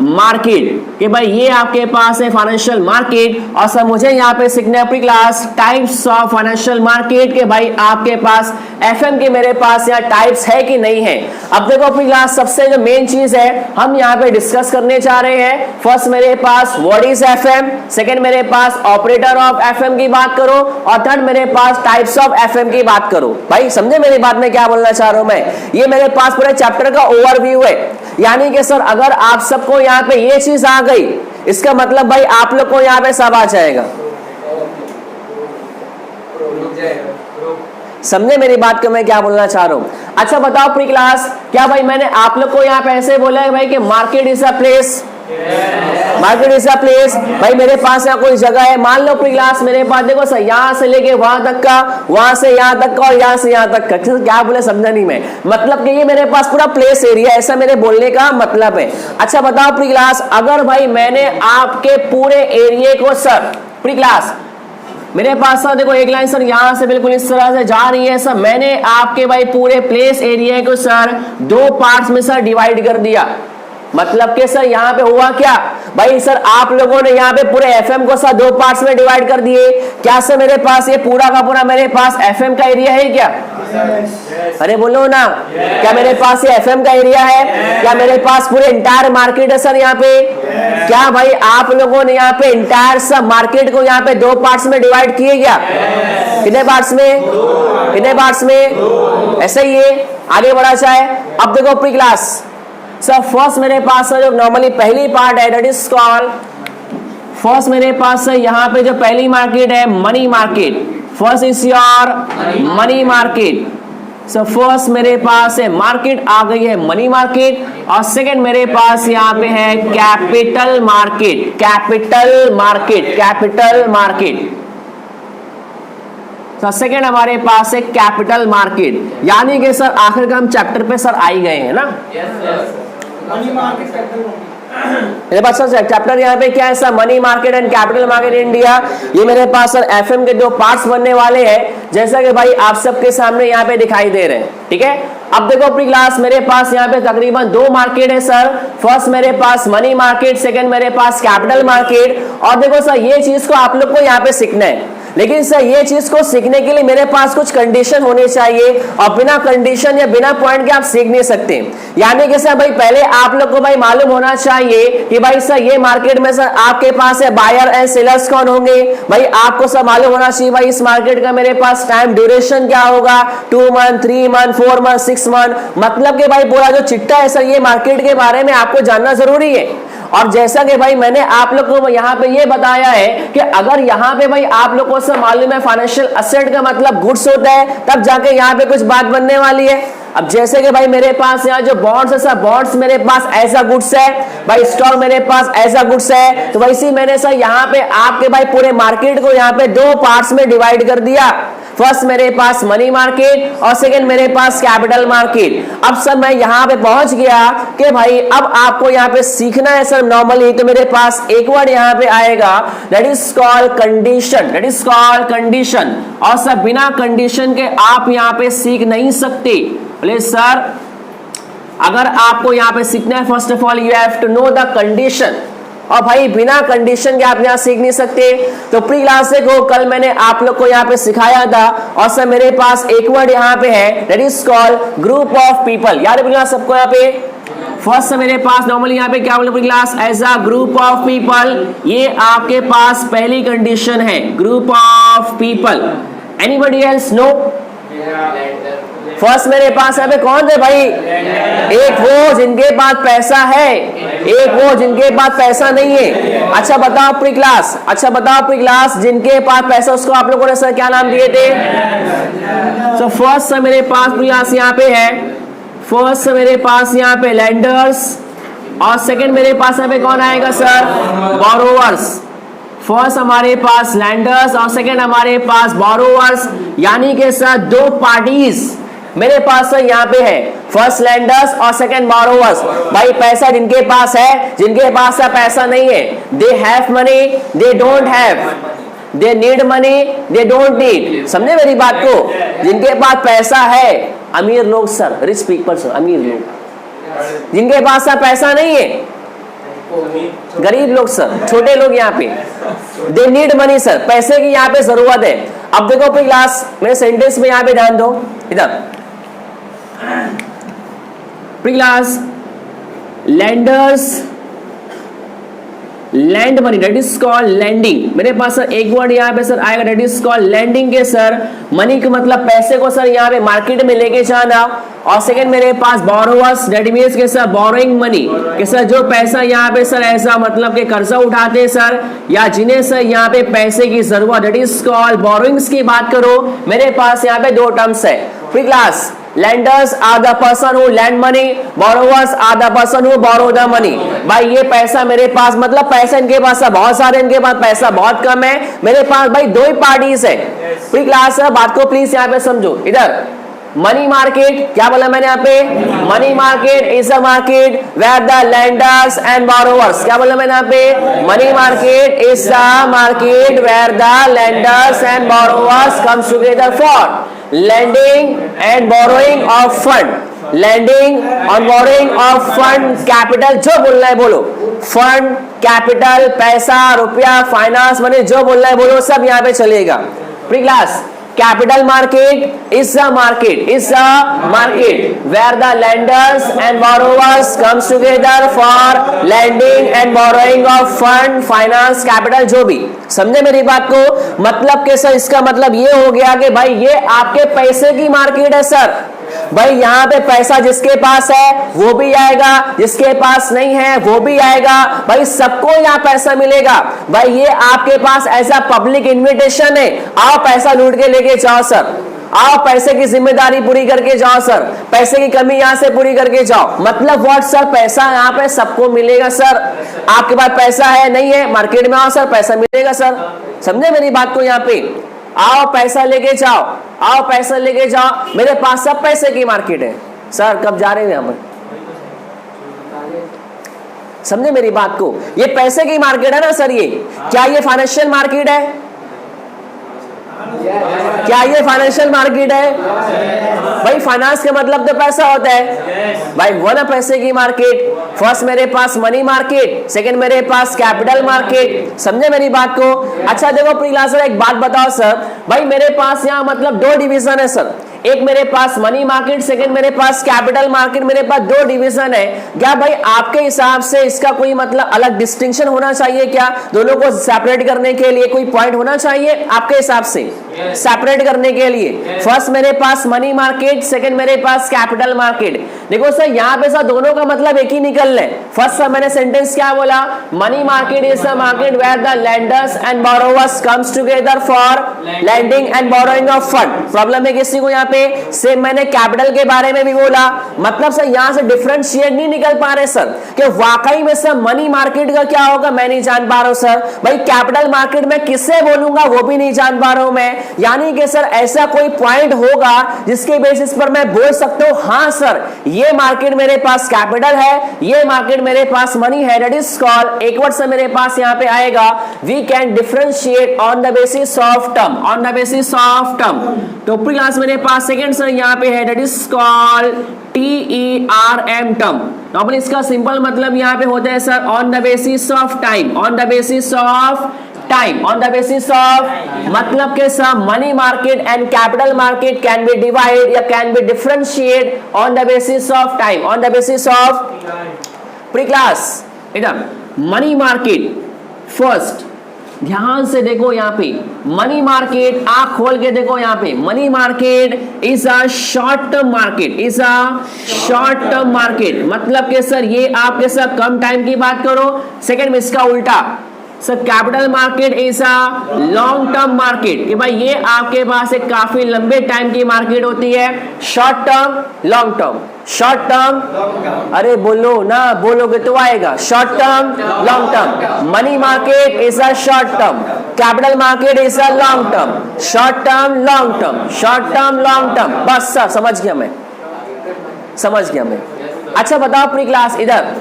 मार्केट, कि भाई ये आपके पास है फाइनेंशियल मार्केट। और सर मुझे यहाँ पे सीखना है pre class types of financial market, के भाई आपके पास एफएम के मेरे पास यहाँ टाइप्स है कि नहीं है। अब देखो प्री क्लास सबसे जो मेन चीज है हम यहाँ पे डिस्कस करने जा रहे हैं, फर्स्ट मेरे पास व्हाट इज एफएम, सेकंड मेरे पास ऑपरेटर ऑफ एफएम की बात करो, और थर्ड मेरे पास टाइप्स ऑफ एफएम की बात करो। भाई समझे मेरी बात में क्या बोलना चाह रहा हूं मैं, ये मेरे पास पूरे चैप्टर का ओवरव्यू है। यानी कि सर अगर आप सबको यहाँ पे ये चीज आ गई, इसका मतलब भाई आप लोग को यहाँ पे सब आ जाएगा। समझे मेरी बात को मैं क्या बोलना चाह रहा हूँ। अच्छा बताओ प्री क्लास, क्या भाई मैंने आप लोग को यहाँ पे ऐसे बोला है भाई कि market is a place, market is a place. भाई मेरे पास यहाँ कोई जगह है, मान लो प्री क्लास मेरे पास देखो सर यहाँ से लेके वहां तक का, वहां से यहाँ तक का और यहाँ से यहाँ तक का, क्या बोले समझा नहीं मैं, मतलब कि ये मेरे पास पूरा प्लेस एरिया, ऐसा मेरे बोलने का मतलब है। अच्छा बताओ प्री क्लास, अगर भाई मैंने आपके पूरे एरिया को सर प्री क्लास मेरे पास सर देखो एक लाइन सर यहां से बिल्कुल इस तरह से जा रही है सर, मैंने आपके भाई पूरे प्लेस एरिया को सर दो पार्ट्स में सर डिवाइड कर दिया। मतलब कि सर यहाँ पे हुआ क्या भाई, सर आप लोगों ने यहाँ पे पूरे एफएम को सर दो पार्ट्स में डिवाइड कर दिए। क्या सर मेरे पास ये पूरा का पूरा मेरे पास एफएम का एरिया है क्या? अरे बोलो ना, क्या मेरे पास ये एफएम का एरिया है? क्या मेरे पास पूरे इंटायर मार्केट है सर यहाँ पे? क्या भाई आप लोगों ने यहाँ पे इंटायर सब मार्केट को यहाँ पे दो पार्ट्स में डिवाइड किए क्या? कितने पार्ट्स में? कितने पार्ट्स में? ऐसा ही है, आगे बढ़ा जाए। अब देखो प्री क्लास सर फर्स्ट मेरे पास जो नॉर्मली पहली पार्ट है दैट इज कॉल्ड, फर्स्ट मेरे पास यहाँ पे जो पहली मार्केट है money market, first is your money market. So first मेरे पास है मार्केट आ गई है मनी मार्केट, और सेकंड मेरे पास यहाँ पे है capital market, capital market, capital market. तो सेकंड हमारे पास है कैपिटल मार्केट, यानी कि सर आखिर का हम चैप्टर पे सर आ ही गए हैं ना। मेरे पास सर चैप्टर यहाँ पे क्या है sir, money market and capital market India. ये मेरे पास सर एफएम के दो पार्ट्स बनने वाले हैं, जैसा कि भाई आप सबके सामने यहाँ पे दिखाई दे रहे हैं। ठीक है, अब देखो प्री क्लास मेरे पास यहाँ पे तकरीबन दो मार्केट है सर, फर्स्ट मेरे पास मनी मार्केट, सेकंड मेरे पास कैपिटल मार्केट। और देखो सर ये चीज को आप लोग को यहाँ पे सीखना है, लेकिन सर ये चीज को सीखने के लिए मेरे पास कुछ कंडीशन होने चाहिए, और बिना कंडीशन या बिना पॉइंट के आप सीख नहीं सकते। यानी कि सर भाई पहले आप लोग को भाई मालूम होना चाहिए कि भाई सर ये मार्केट में सर आपके पास है बायर एंड सेलर्स कौन होंगे। भाई आपको सब मालूम होना चाहिए भाई इस मार्केट का मेरे पास टाइम ड्यूरेशन क्या होगा, 2 मंथ, 3 मंथ, 4 मंथ, 6 मंथ, मतलब कि भाई पूरा जो चिट्ठा है सर ये मार्केट के बारे में आपको जानना जरूरी है। और जैसा कि भाई मैंने आप लोग को यहाँ पे ये बताया है कि अगर यहाँ पे भाई आप लोग को सब मालूम है फाइनेंशियल एसेट का मतलब गुड्स होता है, तब जाके यहाँ पे कुछ बात बनने वाली है। अब जैसे कि भाई मेरे पास यहाँ जो बॉन्ड्स है सर, बॉन्ड्स मेरे पास ऐसा गुड्स है, भाई स्टॉक मेरे पास ऐसा गुड्स है, तो वैसे मैंने सर यहाँ पे आपके भाई पूरे मार्केट को यहाँ पे दो पार्ट्स में डिवाइड कर दिया। फर्स्ट मेरे पास मनी मार्केट और सेकंड मेरे पास कैपिटल मार्केट। अब सर मैं यहाँ पे पहुंच गया कि भाई अब आपको यहाँ पे सीखना है सर नॉर्मली, तो मेरे पास एक वर्ड यहाँ पे आएगा that is called condition, that is called condition. और सर बिना कंडीशन के आप यहाँ पे सीख नहीं सकते। बोले सर अगर आपको यहाँ पे सीखना है first of all you have to know the condition, और भाई बिना कंडीशन के आप यहाँ सीख नहीं सकते। तो प्री क्लास को कल मैंने आप लोग को यहाँ पे सिखाया था, और सर मेरे पास एक वर्ड यहाँ पे है that is called group of people. याद है सबको यहाँ पे फर्स्ट मेरे पास नॉर्मली यहाँ पे क्या बोले pre class, as a group of people, ये आपके पास पहली कंडीशन है group of people. Anybody else? No. First मेरे पास यहाँ पे कौन थे भाई, एक वो जिनके पास पैसा है, एक वो जिनके पास पैसा नहीं है। अच्छा बताओ प्री क्लास, अच्छा बताओ प्री क्लास, जिनके पास पैसा उसको आप लोगों ने सर क्या नाम दिए थे? तो फर्स्ट सर मेरे पास प्री क्लास यहाँ पे है, फर्स्ट मेरे पास यहाँ पे लेंडर्स, और सेकंड मेरे पास यहाँ पे कौन आएगा सर, बोरोवर्स। फर्स्ट हमारे पास लैंडर्स और सेकंड हमारे पास बोरोवर्स, यानी कि सर दो पार्टीज मेरे पास सर यहाँ पे है, फर्स्ट लैंडर्स और सेकंड बोरोवर्स। भाई पैसा जिनके पास है, जिनके पास सर पैसा नहीं है, they have money, they don't have, they need money, they don't need. समझे मेरी बात को? जिनके पास पैसा है, अमीर लोग सर, रिच पीपल सर, अमीर लोग। जिनके पास सर पैसा नहीं है, गरीब लोग सर, छोटे लोग यहाँ पे, दे नीड मनी सर, पैसे की यहाँ पे जरूरत है। अब देखो अपनी क्लास, मेरे सेंटेंस में यहाँ पे ध्यान दो, इधर pre class, lenders lend money, that is called lending. मेरे पास सर एक वर्ड यहाँ पे सर आएगा, डेट इज कॉल्ड लैंडिंग के सर मनी का मतलब पैसे को सर यहाँ पे मार्केट में लेके जाना। और सेकंड मेरे पास बोरोवर्स, डेट मींस के सर बोरोइंग मनी के सर जो पैसा यहाँ पे सर ऐसा मतलब के कर्जा उठाते हैं सर, या जिन्हें सर यहाँ पे पैसे की जरूरत, डेट इज कॉल्ड बोरोइंग्स की बात करो। मेरे पास यहाँ पे दो टर्म्स है pre class, lenders are the person who lend money, borrowers are the person who borrow the money। भाई ये पैसा मेरे पास मतलब पैसा इनके पास है बहुत सारे, इनके पास पैसा बहुत कम है, मेरे पास भाई दो ही पार्टीज है। प्री क्लास बात को प्लीज यहाँ पे समझो। इधर मनी मार्केट, क्या बोला मैंने यहाँ पे? Money market is a market where the lenders and borrowers, क्या बोला मैंने यहाँ पे? Money market is a market where the lenders and borrowers comes together for lending and borrowing of fund, lending and borrowing of fund capital, जो बोलना है बोलो, फंड कैपिटल, पैसा, रुपया, फाइनेंस मनी, जो बोलना है बोलो, सब यहाँ पे चलेगा। Pre class, capital market is a market where the lenders and borrowers comes together for lending and borrowing of fund, finance, capital, जो भी। समझे मेरी बात को? मतलब के सर इसका मतलब ये हो गया कि भाई ये आपके पैसे की मार्केट है सर। भाई यहाँ पे पैसा जिसके पास है वो भी आएगा, जिसके पास नहीं है वो भी आएगा, भाई सबको यहाँ पैसा मिलेगा। भाई ये आपके पास ऐसा पब्लिक इन्विटेशन है, आओ पैसा लूट के लेके जाओ सर, आओ पैसे की जिम्मेदारी पूरी करके जाओ सर, पैसे की कमी यहाँ से पूरी करके जाओ। मतलब व्हाट सर, पैसा यहाँ पे सबको मिलेगा सर। आपके पास पैसा है नहीं है, मार्केट में आओ सर, पैसा मिलेगा सर। समझे मेरी बात को? यहाँ पे आओ पैसा लेके जाओ, आओ पैसा लेके जाओ, मेरे पास सब पैसे की मार्केट है सर। कब जा रहे हैं यहाँ पर? समझे मेरी बात को? ये पैसे की मार्केट है ना सर। ये क्या ये फाइनेंशियल मार्केट है? क्या ये फाइनेंशियल मार्केट है? भाई फाइनेंस का मतलब तो पैसा होता है। भाई वो ना पैसे की मार्केट। फर्स्ट मेरे पास मनी मार्केट, सेकंड मेरे पास कैपिटल मार्केट। समझे मेरी बात को? अच्छा देखो प्री क्लास सर, एक बात बताओ सर, भाई मेरे पास यहाँ मतलब दो डिवीजन है सर। एक मेरे पास मनी मार्केट, सेकंड मेरे पास कैपिटल मार्केट, मेरे पास दो डिवीजन है। क्या भाई आपके हिसाब से इसका कोई मतलब अलग डिस्टिंक्शन होना चाहिए क्या? दोनों को सेपरेट करने के लिए कोई पॉइंट होना चाहिए आपके हिसाब से सेपरेट करने के लिए? फर्स्ट मेरे पास मनी मार्केट, सेकंड मेरे पास कैपिटल मार्केट। देखो सर यहाँ पे सर दोनों का मतलब एक ही निकल है। फर्स्ट सर मैंने सेंटेंस क्या बोला? Money market is a market where the lenders and borrowers comes together for lending and borrowing of fund. Problem है किसी को यहाँ पे? सेम मैंने कैपिटल के बारे में भी बोला। मतलब सर यहाँ से डिफरेंशिएट नहीं निकल पा रहे सर कि वाकई में सर मनी मार्केट का क्या होगा मैं नहीं जान पा रहा हूँ सर। भाई कैपिटल मार्केट में किससे बोलूंगा वो भी नहीं जान पा रहा हूं मैं। यानी कि सर ऐसा कोई पॉइंट होगा जिसके बेसिस पर मैं बोल सकता हूं हाँ सर ये मार्केट मेरे पास कैपिटल है, ये मार्केट मेरे पास मनी है। दैट इज कॉल्ड, एक वर्ड से मेरे पास यहाँ पे आएगा, we can differentiate on the basis of term, on the basis of term. तो प्री क्लास मेरे पास सेकंड सर यहाँ पे है, that is called TERM term. Normally इसका सिंपल मतलब यहाँ पे होता है sir on the basis of time, on the basis of time, on the basis of मतलब के sir money market and capital market can be divide या can be differentiate on the basis of time, on the basis of. Pre class इधर मनी मार्केट फर्स्ट ध्यान से देखो यहाँ पे मनी मार्केट, आंख खोल के देखो यहाँ पे, money market is a short term market, is a short term market. मतलब के सर ये आपके सर कम टाइम की बात करो। सेकंड में इसका उल्टा sir capital market is a long term market, कि भाई ये आपके पास एक काफी लंबे टाइम की मार्केट होती है। Short term, long term, short term, अरे बोलो ना, बोलोगे तो आएगा। Short term, long term. Money market is a short term, capital market is a long term. Short term, long term, short term, long term. बस सर समझ गया मैं, समझ गया मैं। अच्छा बताओ प्री क्लास इधर,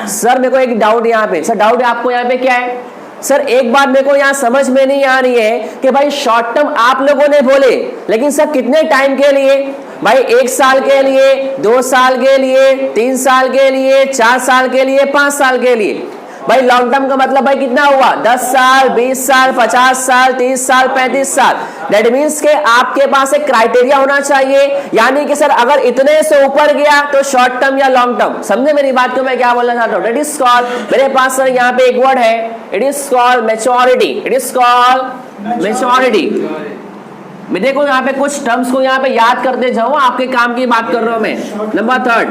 सर मेरे को एक डाउट यहाँ पे, सर डाउट आपको यहाँ पे क्या है? सर एक बात मेरे को यहाँ समझ में नहीं आ रही है कि भाई शॉर्ट टर्म आप लोगों ने बोले, लेकिन सर कितने टाइम के लिए? भाई 1 साल के लिए, 2 साल के लिए, 3 साल के लिए, 4 साल के लिए, 5 साल के लिए। भाई लॉन्ग टर्म का मतलब भाई कितना हुआ? 10 साल, 20 साल, 50 साल, 30 साल, 35 साल। दैट मीन्स के आपके पास एक क्राइटेरिया होना चाहिए, यानी कि सर अगर इतने से ऊपर गया तो शॉर्ट टर्म या लॉन्ग टर्म। समझे मेरी बात को मैं क्या बोलना चाहता हूँ? इट इज कॉल्ड, मेरे पास सर यहाँ पे एक वर्ड है, it is called maturity. It is called maturity. मैं देखो यहाँ पे कुछ टर्म्स को यहाँ पे याद करते जाओ, आपके काम की बात कर रहा हूं मैं। Number 3,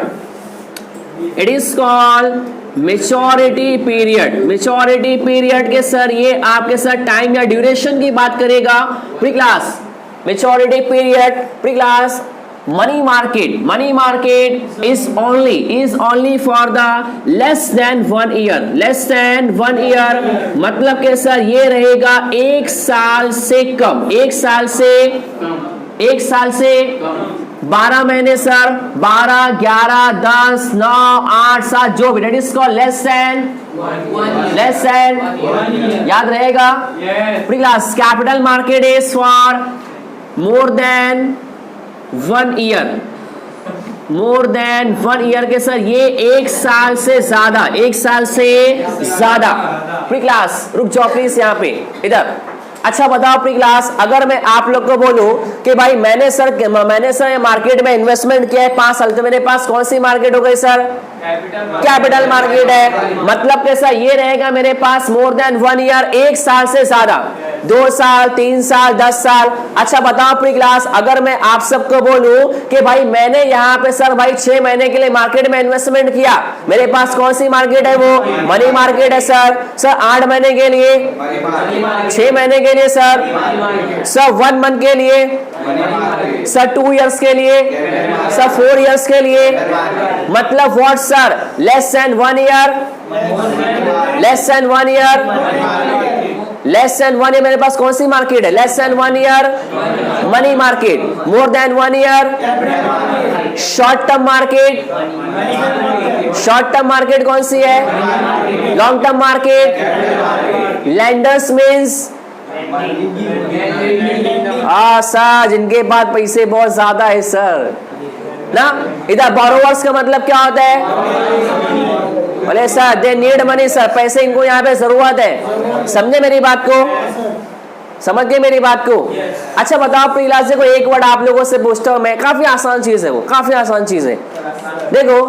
it is called maturity period. Maturity period के सर ये आपके सर टाइम या ड्यूरेशन की बात करेगा pre class. Maturity period pre class. Money market, money market is only for the less than 1 year. Less than 1 year मतलब के सर ये रहेगा 1 साल से कम। 1 साल से 12 महीने सर, 12, 11, 10, 9, 8, 7 जो भी, that is called less than, याद रहेगा pre class. Capital market is for more than 1 year. More than 1 year के सर ये 1 साल से ज्यादा, 1 साल से ज्यादा। प्री क्लास रुक जाओ प्लीज यहाँ पे इधर। अच्छा बताओ प्री क्लास, अगर मैं आप लोग को बोलूं कि भाई मैंने सर मार्केट में इन्वेस्टमेंट किया है 5 साल, तो मेरे पास कौन सी मार्केट हो गई सर? कैपिटल मार्केट है। मतलब कैसा ये रहेगा मेरे पास मोर देन 1 ईयर, 1 साल से ज्यादा, 2 साल, 3 साल, 10 साल। अच्छा बताओ प्री क्लास, अगर मैं आप सबको बोलूं कि भाई मैंने यहाँ पे सर भाई 6 महीने के लिए मार्केट में इन्वेस्टमेंट किया, मेरे पास कौन सी मार्केट है? वो मनी मार्केट है सर। 8 महीने के लिए, 6 महीने के लिए सर 1 मंथ के लिए सर, 2 इयर्स के लिए सर, 4 इयर्स के लिए। मतलब what sir? Less than 1 year, less than 1 year, less than 1 year मेरे पास कौन सी मार्केट है? Less than 1 year money market. More than 1 year short term market. Short term market कौन सी है? Long term market. Lenders means sir जिनके पास पैसे बहुत ज्यादा है सर ना। इधर बोरोवर्स का मतलब क्या होता है? बोले sir they need money sir, पैसे इनको यहाँ पे जरूरत है। समझे मेरी बात को? समझ गए मेरी बात को? अच्छा बताओ प्री क्लास, देखो एक वर्ड आप लोगों से पूछता हूँ मैं, काफी आसान चीज है वो, काफी आसान चीज है। देखो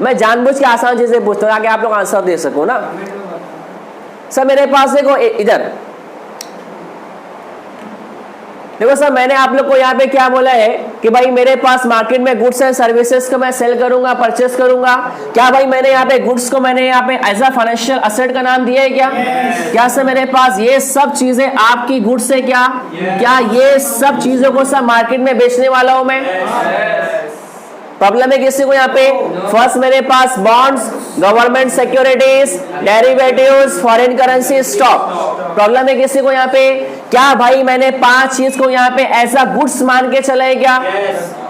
मैं जानबूझ के आसान चीजें पूछता हूँ ताकि आप लोग आंसर दे सको ना। सर मेरे पास देखो इधर देखो सर, मैंने आप लोग को यहाँ पे क्या बोला है कि भाई मेरे पास मार्केट में गुड्स एंड सर्विसेज को मैं सेल करूंगा, परचेस करूंगा। क्या भाई मैंने यहाँ पे गुड्स को मैंने यहाँ पे एज अ फाइनेंशियल असेट का नाम दिया है क्या? क्या सर मेरे पास ये सब चीजें आपकी गुड्स है क्या? क्या ये सब चीजों को सर मार्केट में बेचने वाला हूं मैं? प्रॉब्लम है किसी को यहाँ पे? फर्स्ट मेरे पास bonds, government securities, derivatives, foreign currency, stock. Problem है किसी को यहाँ पे? क्या भाई मैंने 5 चीज को यहाँ पे ऐसा गुड्स मान के चले क्या?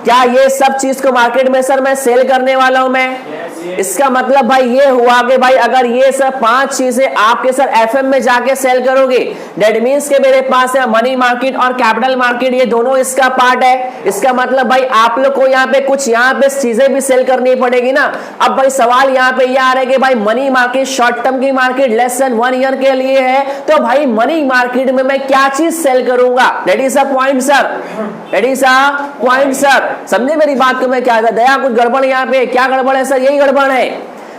क्या ये सब चीज को मार्केट में सर मैं सेल करने वाला हूं मैं? इसका मतलब भाई ये हुआ कि भाई अगर ये सर 5 चीजें आपके सर एफएम में जाके सेल करोगे, दैट मींस के मेरे पास है मनी मार्केट और कैपिटल मार्केट, ये दोनों इसका पार्ट है। इसका मतलब भाई आप लोग को यहाँ पे कुछ यहाँ पे चीजें भी सेल करनी पड़ेगी ना। अब भाई सवाल यहाँ पे यह आ रहा है कि भाई मनी मार्केट शॉर्ट टर्म की मार्केट लेस देन 1 ईयर के लिए है, तो भाई मनी मार्केट में मैं क्या चीज सेल करूंगा? That is a point sir, that is a point sir. समझे मेरी बात को मैं क्या था? दया कुछ गड़बड़ यहाँ पे? क्या गड़बड़ है सर? यही गड़बड़ है।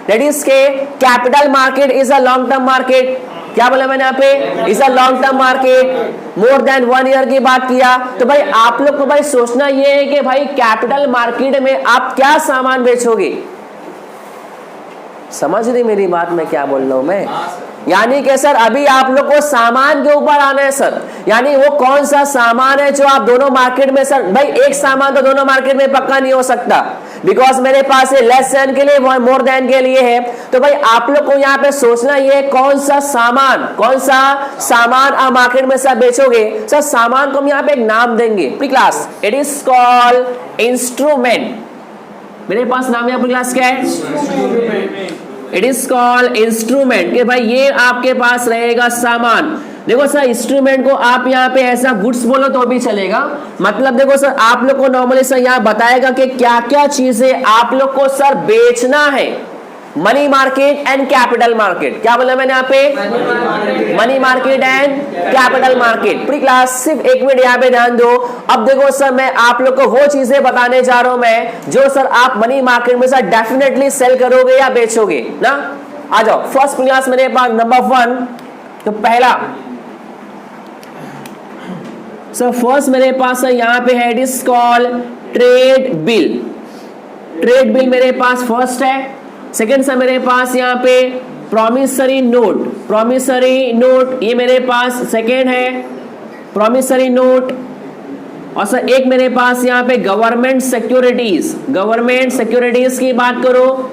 दैट इज के capital market is a long term market. क्या बोला मैंने यहाँ पे? Is a long term market. More than 1 year की बात किया तो भाई आप लोग को भाई सोचना ये है कि भाई कैपिटल मार्केट में आप क्या सामान बेचोगे। समझ रही मेरी बात मैं क्या बोल रहा हूं मैं? यानी कि सर अभी आप लोग को सामान के ऊपर आना है सर, यानी वो कौन सा सामान है जो आप दोनों मार्केट में, सर भाई एक सामान तो दोनों मार्केट में पक्का नहीं हो सकता, बिकॉज मेरे पास ये लेस देन के लिए मोर देन के लिए है। तो भाई आप लोग को यहाँ पे सोचना ये कौन सा सामान आप मार्केट में सब बेचोगे। सर सामान को हम यहाँ पे एक नाम देंगे pre class, it is called instrument. मेरे पास नाम है प्री क्लास क्या है, इट इज कॉल्ड इंस्ट्रूमेंट, कि भाई ये आपके पास रहेगा सामान। देखो सर इंस्ट्रूमेंट को आप यहाँ पे ऐसा गुड्स बोलो तो भी चलेगा, मतलब देखो सर आप लोग को नॉर्मली सर यहाँ बताएगा कि क्या क्या चीजें आप लोग को सर बेचना है। Money market and capital market, क्या बोला मैंने यहाँ पे, money market and capital market. Pre class सिर्फ एक मिनट यहाँ पे ध्यान दो। अब देखो सर मैं आप लोग को वो चीजें बताने जा रहा हूं मैं जो सर आप मनी मार्केट में सर डेफिनेटली सेल करोगे या बेचोगे ना। आ जाओ फर्स्ट क्लास मेरे पास नंबर 1, तो पहला सर फर्स्ट मेरे पास यहाँ पे है, it is called trade bill. Trade bill मेरे पास फर्स्ट है। सेकेंड सर मेरे पास यहाँ पे प्रॉमिसरी नोट, प्रॉमिसरी नोट ये मेरे पास सेकेंड है, प्रॉमिसरी नोट। और सर एक मेरे पास यहाँ पे गवर्नमेंट सिक्योरिटीज, गवर्नमेंट सिक्योरिटीज की बात करो,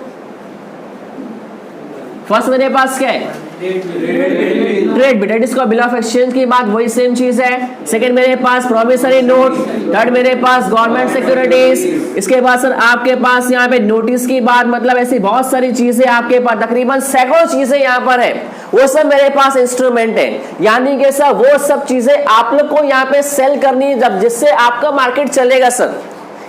फर्स्ट मेरे पास क्या है, ट्रेड बिल, इसका बिल ऑफ एक्सचेंज की बात वही सेम चीज है। सेकंड मेरे पास प्रॉमिसरी नोट, थर्ड मेरे पास गवर्नमेंट सिक्योरिटीज, इसके बाद सर आपके पास यहाँ पे नोटिस की बात, मतलब ऐसी बहुत सारी चीजें आपके पास तकरीबन सैकड़ों चीजें यहाँ पर है, वो सब मेरे पास इंस्ट्रूमेंट है। यानी कि सर वो सब चीजें आप लोग को यहाँ पे सेल करनी जब, जिससे आपका मार्केट चलेगा सर।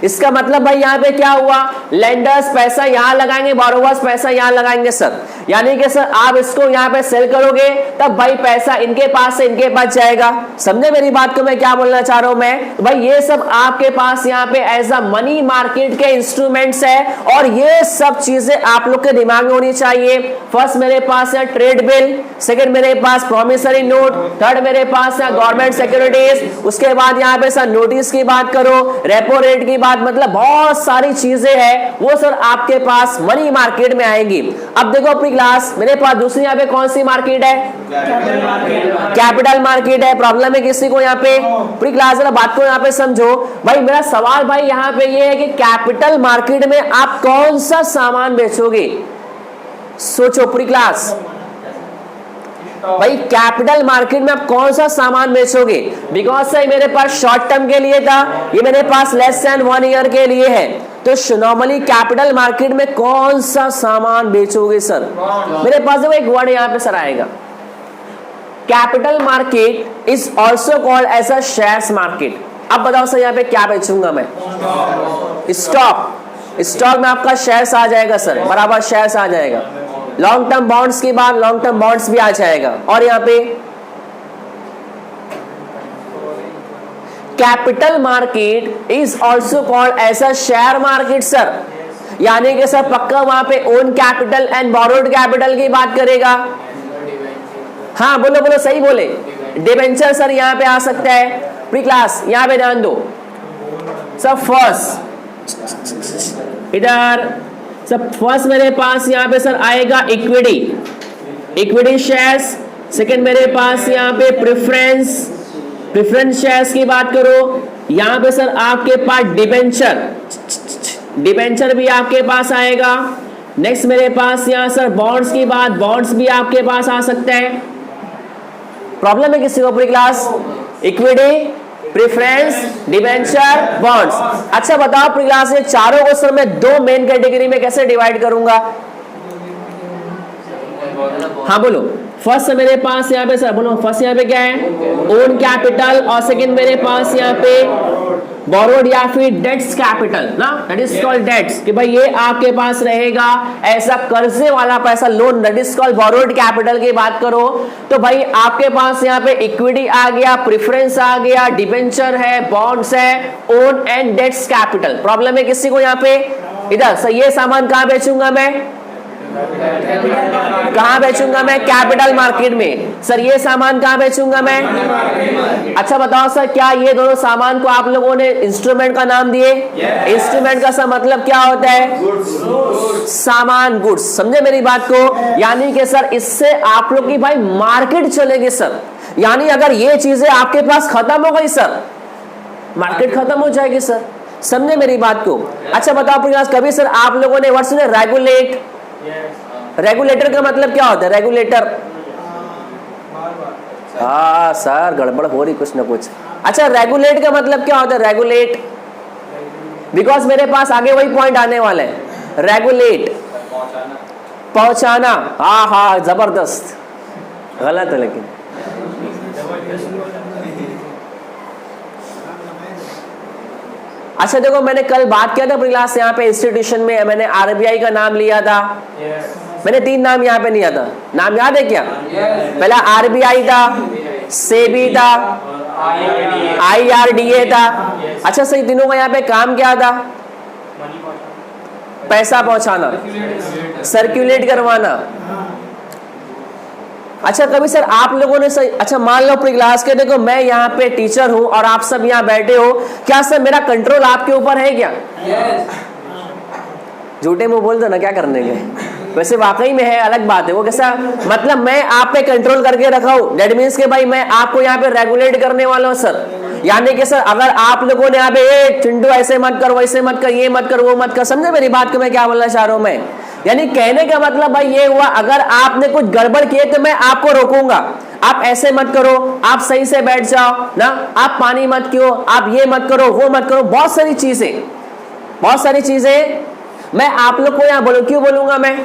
इसका मतलब भाई यहाँ पे क्या हुआ, लेंडर्स पैसा यहाँ लगाएंगे, बोरोवर्स पैसा यहाँ लगाएंगे सर। यानी कि सर आप इसको यहाँ पे सेल करोगे तब भाई पैसा इनके पास से इनके पास जाएगा। समझे मेरी बात को मैं क्या बोलना चाह रहा हूं मैं, तो भाई ये सब आपके पास यहाँ पे एज अ मनी मार्केट के इंस्ट्रूमेंट्स है, और ये सब चीजें आप लोग के दिमाग में होनी चाहिए। फर्स्ट मेरे पास है ट्रेड बिल, सेकेंड मेरे पास प्रॉमिसरी नोट, थर्ड मेरे पास है गवर्नमेंट सिक्योरिटीज, उसके बाद यहाँ पे सर नोटिस की बात करो, रेपो रेट की बात, मतलब बहुत सारी चीजें हैं वो सर आपके पास मनी मार्केट में आएंगी। अब देखो अपनी क्लास मेरे पास दूसरी यहाँ पे कौन सी मार्केट है, कैपिटल मार्केट है। प्रॉब्लम है किसी को यहाँ पे, प्री क्लास जरा बात को यहाँ पे समझो भाई। मेरा सवाल भाई यहाँ पे ये है कि कैपिटल मार्केट में आप कौन सा सामान बेचोगे, सोचो प्री क्लास भाई कैपिटल मार्केट में आप कौन सा सामान बेचोगे। बिकॉज सर मेरे पास शॉर्ट टर्म के लिए था, ये मेरे पास लेस देन 1 ईयर के लिए है, तो नॉर्मली कैपिटल मार्केट में कौन सा सामान बेचोगे सर। मेरे पास देखो एक वर्ड यहाँ पे सर आएगा, capital market is also called as a shares market. अब बताओ सर यहाँ पे क्या बेचूंगा मैं, स्टॉक। स्टॉक में आपका शेयर्स आ जाएगा सर, बराबर शेयर्स आ जाएगा। लॉन्ग टर्म बॉन्ड्स की बात, लॉन्ग टर्म बॉन्ड्स भी आ जाएगा। और यहाँ पे capital market is also called as a share market sir. यानी कि सर पक्का वहां पे own capital and borrowed capital की बात करेगा। हाँ बोलो बोलो सही बोले, डिबेंचर सर यहाँ पे आ सकता है। प्री क्लास यहाँ पे ध्यान दो सर। फर्स्ट इधर सब फर्स्ट मेरे पास यहाँ पे सर आएगा इक्विटी, इक्विटी शेयर्स। सेकंड मेरे पास यहाँ पे प्रेफरेंस शेयर्स की बात करो। यहाँ पे सर आपके पास डिबेंचर भी आपके पास आएगा। नेक्स्ट मेरे पास यहाँ सर बॉन्ड्स की बात, बॉन्ड्स भी आपके पास आ सकते हैं। प्रॉब्लम है किसी को पूरी class, equity, preference, debenture, bonds. अच्छा बताओ पूरी क्लास ये चारों को सर मैं 2 मेन कैटेगरी में कैसे डिवाइड करूंगा। हाँ बोलो। फर्स्ट मेरे पास यहाँ पे सर बोलो, फर्स्ट यहाँ पे क्या है, ओन कैपिटल, और सेकंड मेरे पास यहाँ पे बोरोड या फिर डेट्स कैपिटल ना, दैट इज कॉल्ड डेट्स, कि भाई ये आपके पास रहेगा ऐसा कर्जे वाला पैसा, loan, that is called borrowed capital की बात करो तो भाई आपके पास यहाँ पे इक्विटी आ गया, प्रेफरेंस आ गया, डिबेंचर है, बॉन्ड्स है, own and debts capital. Problem है किसी को यहाँ पे, इधर सर ये सामान कहाँ बेचूंगा मैं, कहाँ बेचूंगा मैं? कैपिटल मार्केट में। सर ये सामान कहाँ बेचूंगा मैं? अच्छा बताओ सर, क्या ये दोनों सामान को आप लोगों ने इंस्ट्रूमेंट का नाम दिए? इंस्ट्रूमेंट का सर मतलब क्या होता है? सामान, गुड्स। समझे मेरी बात को? यानी कि सर इससे आप लोग की भाई मार्केट चलेगी सर। यानी अगर ये चीजें आपके पास खत्म हो गई सर, मार्केट खत्म हो जाएगी सर। समझे मेरी बात को? अच्छा बताओ प्रकाश, कभी सर आप लोगों ने वर्ड सुने रेगुलेट? रेगुलेटर का मतलब क्या होता है? रेगुलेटर, हाँ सर गड़बड़ हो रही कुछ ना कुछ। अच्छा रेगुलेट का मतलब क्या होता है? रेगुलेट, बिकॉज मेरे पास आगे वही पॉइंट आने वाला है। रेगुलेट पहुंचाना, हाँ हाँ जबरदस्त। गलत है लेकिन। अच्छा देखो, मैंने कल बात किया था क्लास यहाँ पे इंस्टीट्यूशन में, मैंने आरबीआई का नाम लिया था। मैंने 3 नाम यहाँ पे लिया था, नाम याद है क्या? पहला आरबीआई था, सेबी था, आईआरडीए था। अच्छा सही, तीनों का यहाँ पे काम क्या था? पैसा पहुंचाना, सर्कुलेट करवाना। अच्छा कभी सर आप लोगों ने सही, अच्छा मान लो प्री क्लास के, देखो मैं यहाँ पे टीचर हूं और आप सब यहाँ बैठे हो, क्या सर मेरा कंट्रोल आपके ऊपर है क्या? झूठे मुंह बोल दो ना, क्या करने के? वैसे वाकई में है, अलग बात है वो। कैसा मतलब? मैं आप पे कंट्रोल करके रखा हूं, दैट मीन्स के भाई मैं आपको यहाँ पे रेगुलेट करने वाला हूं सर। यानी कि सर अगर आप लोगों ने यहाँ पे चिंटू ऐसे मत कर, वैसे मत कर, ये मत कर, वो मत कर, समझे मेरी बात को मैं क्या बोलना चाह रहा हूं मैं? यानी कहने का मतलब भाई ये हुआ, अगर आपने कुछ गड़बड़ किए तो मैं आपको रोकूंगा। आप ऐसे मत करो, आप सही से बैठ जाओ ना, आप पानी मत पियो, आप ये मत करो, वो मत करो, बहुत सारी चीजें मैं आप लोग को यहाँ बोलूं। क्यों बोलूंगा मैं?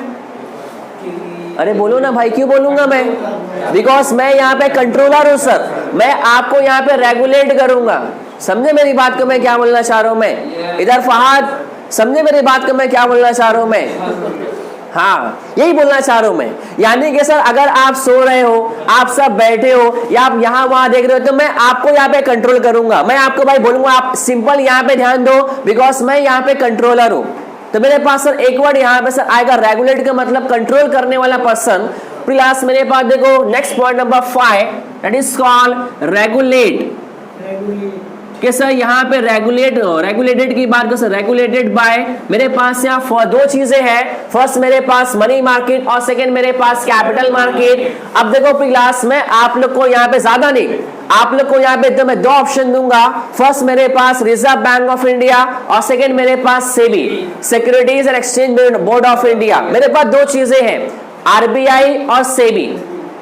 अरे बोलो ना भाई, क्यों बोलूंगा मैं? बिकॉज मैं यहाँ पे कंट्रोलर हूं सर, मैं आपको यहाँ पे रेगुलेट करूंगा। समझे मेरी बात को मैं क्या बोलना चाह रहा हूं मैं? इधर फहद, समझे मेरी बात को मैं क्या बोलना चाह रहा हूं मैं? हाँ यही बोलना चाह रहा हूं मैं। यानी कि सर अगर आप सो रहे हो, आप सब बैठे हो या आप यहाँ वहां देख रहे हो, तो मैं आपको यहाँ पे कंट्रोल करूंगा। मैं आपको भाई बोलूंगा आप सिंपल यहाँ पे ध्यान दो, बिकॉज मैं यहाँ पे कंट्रोलर हूं। तो मेरे पास सर एक वर्ड यहाँ पे सर आएगा रेगुलेट का मतलब कंट्रोल करने वाला पर्सन। प्लस मेरे पास देखो next point number 5, that is called regulate. कि सर यहाँ पे रेगुलेटेड की बात कर सर, रेगुलेटेड बाय, मेरे पास यहाँ 2 चीजें हैं। फर्स्ट मेरे पास मनी मार्केट और सेकंड मेरे पास कैपिटल मार्केट। अब देखो क्लास में आप लोग को यहाँ पे ज्यादा नहीं, आप लोग को यहाँ पे तो मैं 2 ऑप्शन दूंगा। फर्स्ट मेरे पास रिजर्व बैंक ऑफ इंडिया और सेकंड मेरे पास SEBI, securities and exchange board of India. मेरे पास 2 चीजें हैं, आरबीआई और सेबी।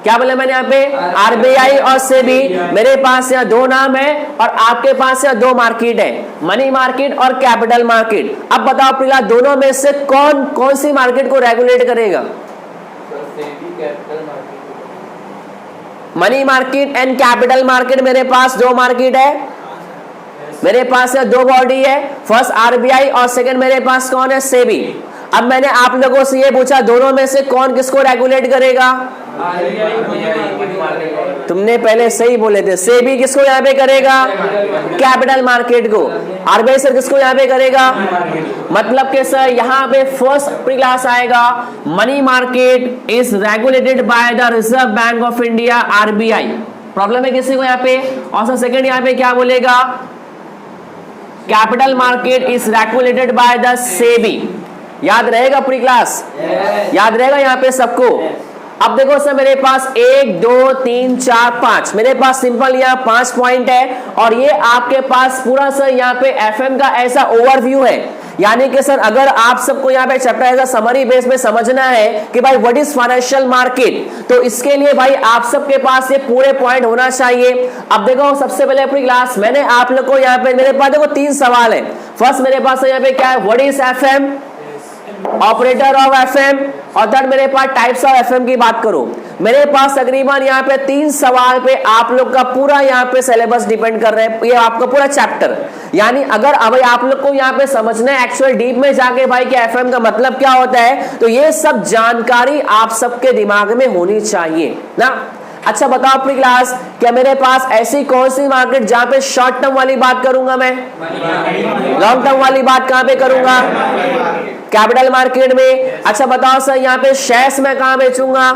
क्या बोले मैंने यहाँ पे? आरबीआई और सेबी। मेरे पास यहाँ 2 नाम है और आपके पास यहाँ 2 मार्केट है, मनी मार्केट और कैपिटल मार्केट। अब बताओ प्रिला, दोनों में से कौन सी मार्केट को रेगुलेट करेगा? Money market and capital market. मेरे पास 2 मार्केट है, मेरे पास यहाँ 2 बॉडी है, फर्स्ट आरबीआई और सेकंड मेरे पास कौन है? सेबी। अब मैंने आप लोगों से ये पूछा, दोनों में से कौन किसको रेगुलेट करेगा? तुमने पहले सही बोले थे, सेबी किसको यहाँ पे करेगा? कैपिटल मार्केट को। आरबीआई सर किसको यहाँ पे करेगा? मतलब कि सर यहाँ पे फर्स्ट क्लास आएगा, money market is regulated by the reserve Bank of India, RBI. Problem है किसी को यहाँ पे? और सर सेकंड यहाँ पे क्या बोलेगा? Capital market is regulated by the SEBI. याद रहेगा पूरी क्लास? याद रहेगा यहाँ पे सबको? अब देखो सर मेरे पास 1 2 3 4 5, मेरे पास सिंपल यहाँ 5 पॉइंट है और ये आपके पास पूरा सर यहाँ पे एफएम का ऐसा ओवरव्यू है। यानी कि सर अगर आप सबको यहाँ पे चैप्टर ऐसा समरी बेस में समझना है कि भाई व्हाट इज फाइनेंशियल मार्केट, तो इसके लिए भाई आप सबके पास ये पूरे पॉइंट होना चाहिए। अब देखो सबसे पहले अपनी क्लास मैंने आप लोग को यहाँ पे, मेरे पास देखो 3 सवाल है। फर्स्ट मेरे पास यहाँ पे क्या है? What is FM, operator of FM, और थर्ड मेरे पास टाइप्स ऑफ एफएम की बात करूं। मेरे पास तकरीबन यहाँ पे 3 सवाल पे आप लोग का पूरा यहाँ पे सिलेबस डिपेंड कर रहे हैं, ये आपका पूरा चैप्टर। यानी अगर अब आप लोग को यहाँ पे समझना है एक्चुअल डीप में जाके भाई कि एफएम का मतलब क्या होता है, तो ये सब जानकारी आप सबके दिमाग में होनी चाहिए ना। अच्छा बताओ अपनी क्लास, क्या मेरे पास ऐसी कौन सी मार्केट जहां पे शॉर्ट टर्म वाली बात करूंगा मैं, लॉन्ग टर्म वाली बात कहां पे करूंगा, कैपिटल मार्केट में। अच्छा बताओ सर यहाँ पे शेयर्स में कहां बेचूंगा,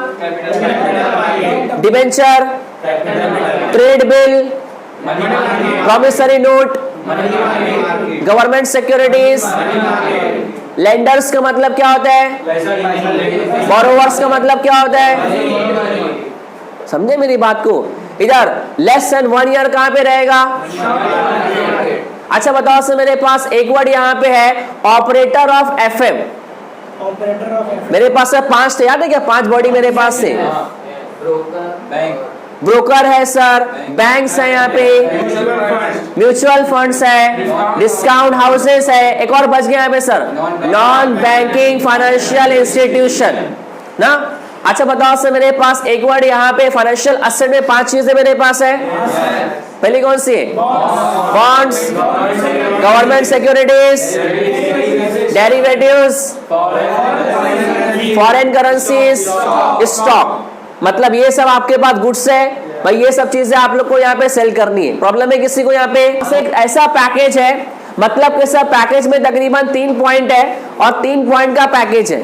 debenture, trade bill, promissory note, government securities. Lenders का मतलब क्या होता है, बोरोवर्स का मतलब क्या होता है, समझे मेरी बात को। इधर लेस देन 1 ईयर कहां पे रहेगा। अच्छा बताओ सर मेरे पास एक वर्ड यहाँ पे है ऑपरेटर ऑफ एफएम। मेरे पास सर 5 थे, याद है क्या, 5 बॉडी मेरे पास थे। ब्रोकर है सर, बैंक्स है यहाँ पे, म्यूचुअल फंड्स है, डिस्काउंट हाउसेस है, एक और बच गया यहाँ पे sir, non banking financial institution ना। अच्छा बताओ सर मेरे पास एक वर्ड यहाँ पे फाइनेंशियल एसेट में 5 चीजें मेरे पास है। पहली कौन सी है, bonds, government securities, derivatives, foreign currencies, stock. मतलब ये सब आपके पास गुड्स है भाई, ये सब चीजें आप लोग को यहाँ पे सेल करनी है। प्रॉब्लम है किसी को यहाँ पे, एक ऐसा पैकेज है, मतलब कि सर पैकेज में तकरीबन 3 पॉइंट है और 3 पॉइंट का पैकेज है।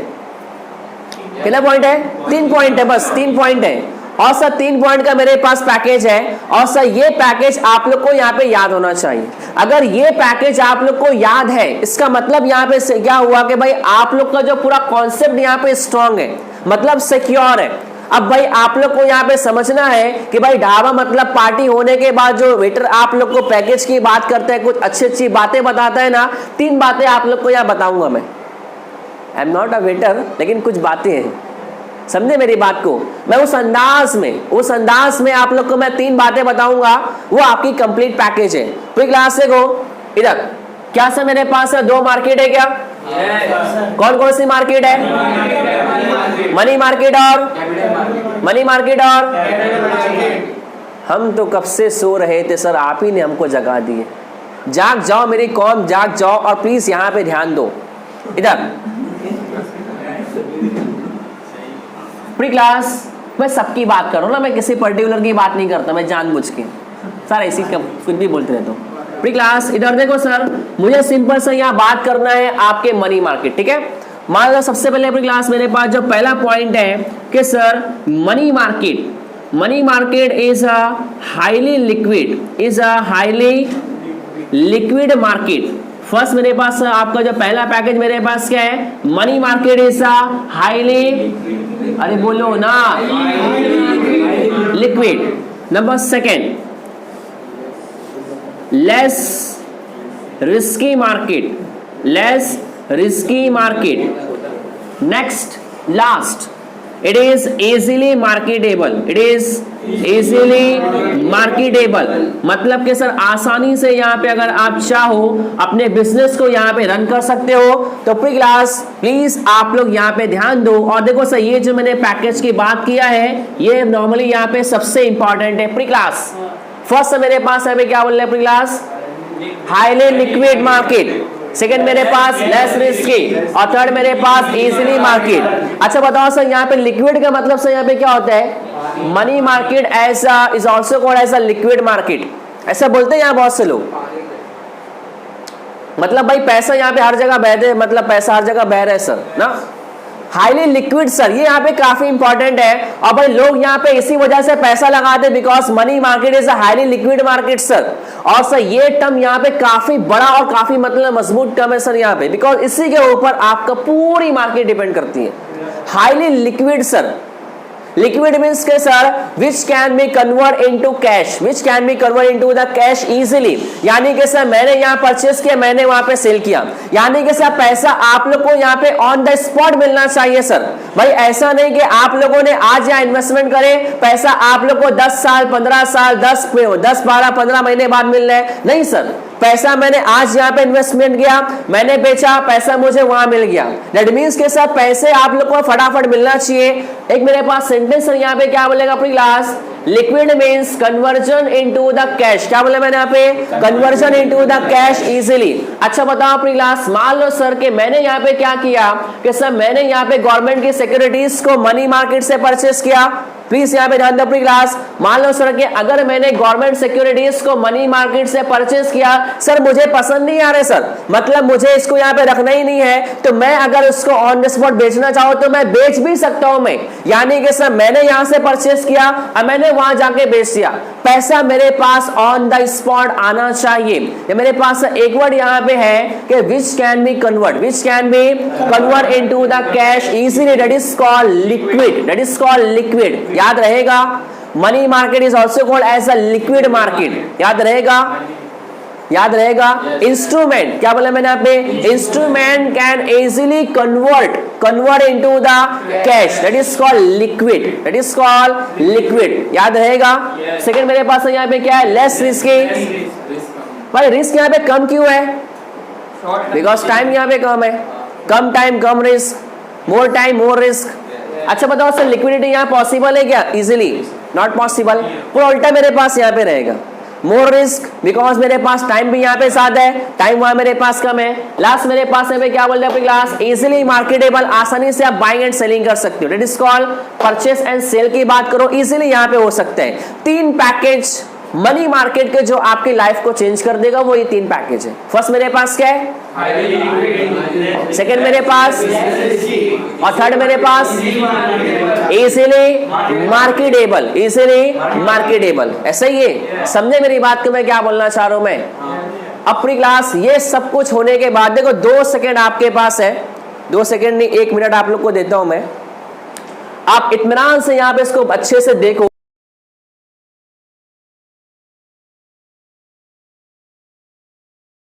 कितना पॉइंट है, 3 पॉइंट है, बस 3 पॉइंट है और सर 3 पॉइंट का मेरे पास पैकेज है। और सर ये पैकेज आप लोग को यहाँ पे याद होना चाहिए। अगर ये पैकेज आप लोग को याद है, इसका मतलब यहाँ पे क्या हुआ कि भाई आप लोग का जो पूरा कॉन्सेप्ट यहाँ पे स्ट्रांग है, मतलब सिक्योर है। अब भाई आप लोग को यहाँ पे समझना है कि भाई ढाबा मतलब पार्टी होने के बाद जो वेटर आप लोग को पैकेज की बात करते हैं, कुछ अच्छी अच्छी बातें बताता है ना, 3 बातें आप लोग को यहाँ बताऊंगा मैं। I am not a waiter, लेकिन कुछ बातें हैं, समझे मेरी बात को। मैं उस अंदाज में आप लोग को मैं 3 बातें बताऊंगा, वो आपकी कंप्लीट पैकेज है। पूरी क्लास से को इधर क्या सर मेरे पास 2 मार्केट है क्या, कौन कौन सी मार्केट है, मनी मार्केट और हम तो कब से सो रहे थे सर, आप ही ने हमको जगा दिए। जाग जाओ मेरी कौम, जाग जाओ और प्लीज यहाँ पे ध्यान दो। इधर प्री क्लास मैं सबकी बात कर रहा हूँ ना, मैं किसी पर्टिकुलर की बात नहीं करता, मैं जानबूझ के सर ऐसी कुछ भी बोलते रहता हूँ। प्री क्लास इधर देखो सर, मुझे सिंपल से यहाँ बात करना है आपके मनी मार्केट, ठीक है। मान लो सबसे पहले प्री क्लास मेरे पास जो पहला पॉइंट है कि sir money market is a highly liquid market. First मेरे पास आपका जो पहला पैकेज मेरे पास क्या है, money market is a highly, अरे बोलो ना, liquid. Number second, less risky market. Next last, it is easily marketable. मतलब कि सर आसानी से यहाँ पे अगर आप चाहो अपने बिजनेस को यहाँ पे रन कर सकते हो। तो प्री क्लास प्लीज आप लोग यहाँ पे ध्यान दो और देखो सर, ये जो मैंने पैकेज की बात किया है ये नॉर्मली यहाँ पे सबसे इंपॉर्टेंट है। प्री क्लास फर्स्ट मेरे पास है क्या बोल रहे हैं pre class, highly liquid market. Second मेरे पास लेस रिस्की और थर्ड मेरे पास इजीली मार्केट। अच्छा बताओ सर यहाँ पे लिक्विड का मतलब सर यहाँ पे क्या होता है, money market as is also called as a liquid market, ऐसा बोलते हैं यहाँ बहुत से लोग। मतलब भाई पैसा यहाँ पे हर जगह बह दे, मतलब पैसा हर जगह बह रहा है सर ना, हाईली लिक्विड सर, ये यहाँ पे काफी इंपॉर्टेंट है। और भाई लोग यहाँ पे इसी वजह से पैसा लगाते हैं because money market is a highly liquid market sir. और सर ये टर्म यहाँ पे काफी बड़ा और काफी मतलब मजबूत टर्म है सर यहाँ पे, बिकॉज इसी के ऊपर आपका पूरी मार्केट डिपेंड करती है। Highly liquid sir, liquid means के sir which can be convert into cash easily. यानी कि सर मैंने यहाँ परचेस किया, मैंने वहां पे सेल किया, यानी कि सर पैसा आप लोग को यहाँ पे ऑन द स्पॉट मिलना चाहिए सर। भाई ऐसा नहीं कि आप लोगों ने आज यहाँ इन्वेस्टमेंट करे, पैसा आप लोग को 10 साल 15 साल 10 12 15 महीने बाद मिल रहा है, नहीं सर। पैसा मैंने आज यहाँ पे इन्वेस्टमेंट किया, मैंने बेचा, पैसा मुझे वहां मिल गया। दैट मीन्स के साथ पैसे आप लोग को फटाफट मिलना चाहिए। एक मेरे पास सेंटेंस है यहाँ पे क्या बोलेगा अपनी class, liquid means conversion into the cash. क्या बोला मैंने यहाँ पे, conversion into the cash easily. अच्छा बताओ अपनी क्लास, मान लो सर कि मैंने यहाँ पे क्या किया कि सर मैंने यहाँ पे गवर्नमेंट की सिक्योरिटीज को मनी मार्केट से परचेस किया, प्लीज यहाँ पे ध्यान दो अपनी क्लास। मान लो सर कि अगर मैंने गवर्नमेंट सिक्योरिटीज को मनी मार्केट से परचेज किया, सर मुझे पसंद नहीं आ रहे सर, मतलब मुझे इसको यहाँ पे रखना ही नहीं है, तो मैं अगर उसको ऑन द स्पॉट बेचना चाहूँ तो मैं बेच भी सकता हूं मैं। यानी कि सर मैंने यहां से परचेज किया और मैंने वहां जाके बेच दिया, पैसा मेरे पास ऑन द स्पॉट आना चाहिए। ये मेरे पास एक वर्ड यहां पे है कि which can be convert into the cash easily, that is called liquid. याद रहेगा, money market is also called as a liquid market. याद रहेगा। इंस्ट्रूमेंट, क्या बोला मैंने यहाँ पे, instrument can easily convert into the cash, that is called liquid. याद रहेगा। सेकंड मेरे पास यहाँ पे क्या है, लेस रिस्की। भाई रिस्क यहाँ पे कम क्यों है, बिकॉज टाइम यहाँ पे कम है, कम टाइम कम risk, more time more risk. अच्छा बताओ सर लिक्विडिटी यहाँ पॉसिबल है क्या, इजिली नॉट पॉसिबल। पूरा उल्टा मेरे पास यहाँ पे रहेगा, मोर रिस्क बिकॉज मेरे पास टाइम भी यहाँ पे ज्यादा है, टाइम वहां मेरे पास कम है। लास्ट मेरे पास यहाँ पे क्या बोल रहे हैं अपनी क्लास, इजिली मार्केटेबल, आसानी से आप बाइंग एंड सेलिंग कर सकते हो, that is called purchase and sale की बात करो, इजिली यहाँ पे हो सकते हैं। 3 पैकेज मनी मार्केट के जो आपकी लाइफ को चेंज कर देगा, वो ये 3 पैकेज है। फर्स्ट मेरे पास क्या है, सेकंड मेरे पास, और थर्ड मेरे पास इजीली मार्केटेबल। ऐसा ही है, समझे मेरी बात को मैं क्या बोलना चाह रहा हूं मैं अपनी क्लास। ये सब कुछ होने के बाद देखो 2 सेकंड आपके पास है, 2 सेकंड नहीं 1 मिनट आप लोग को देता हूं मैं, आप इत्मीनान से यहां पे इसको अच्छे से देखो।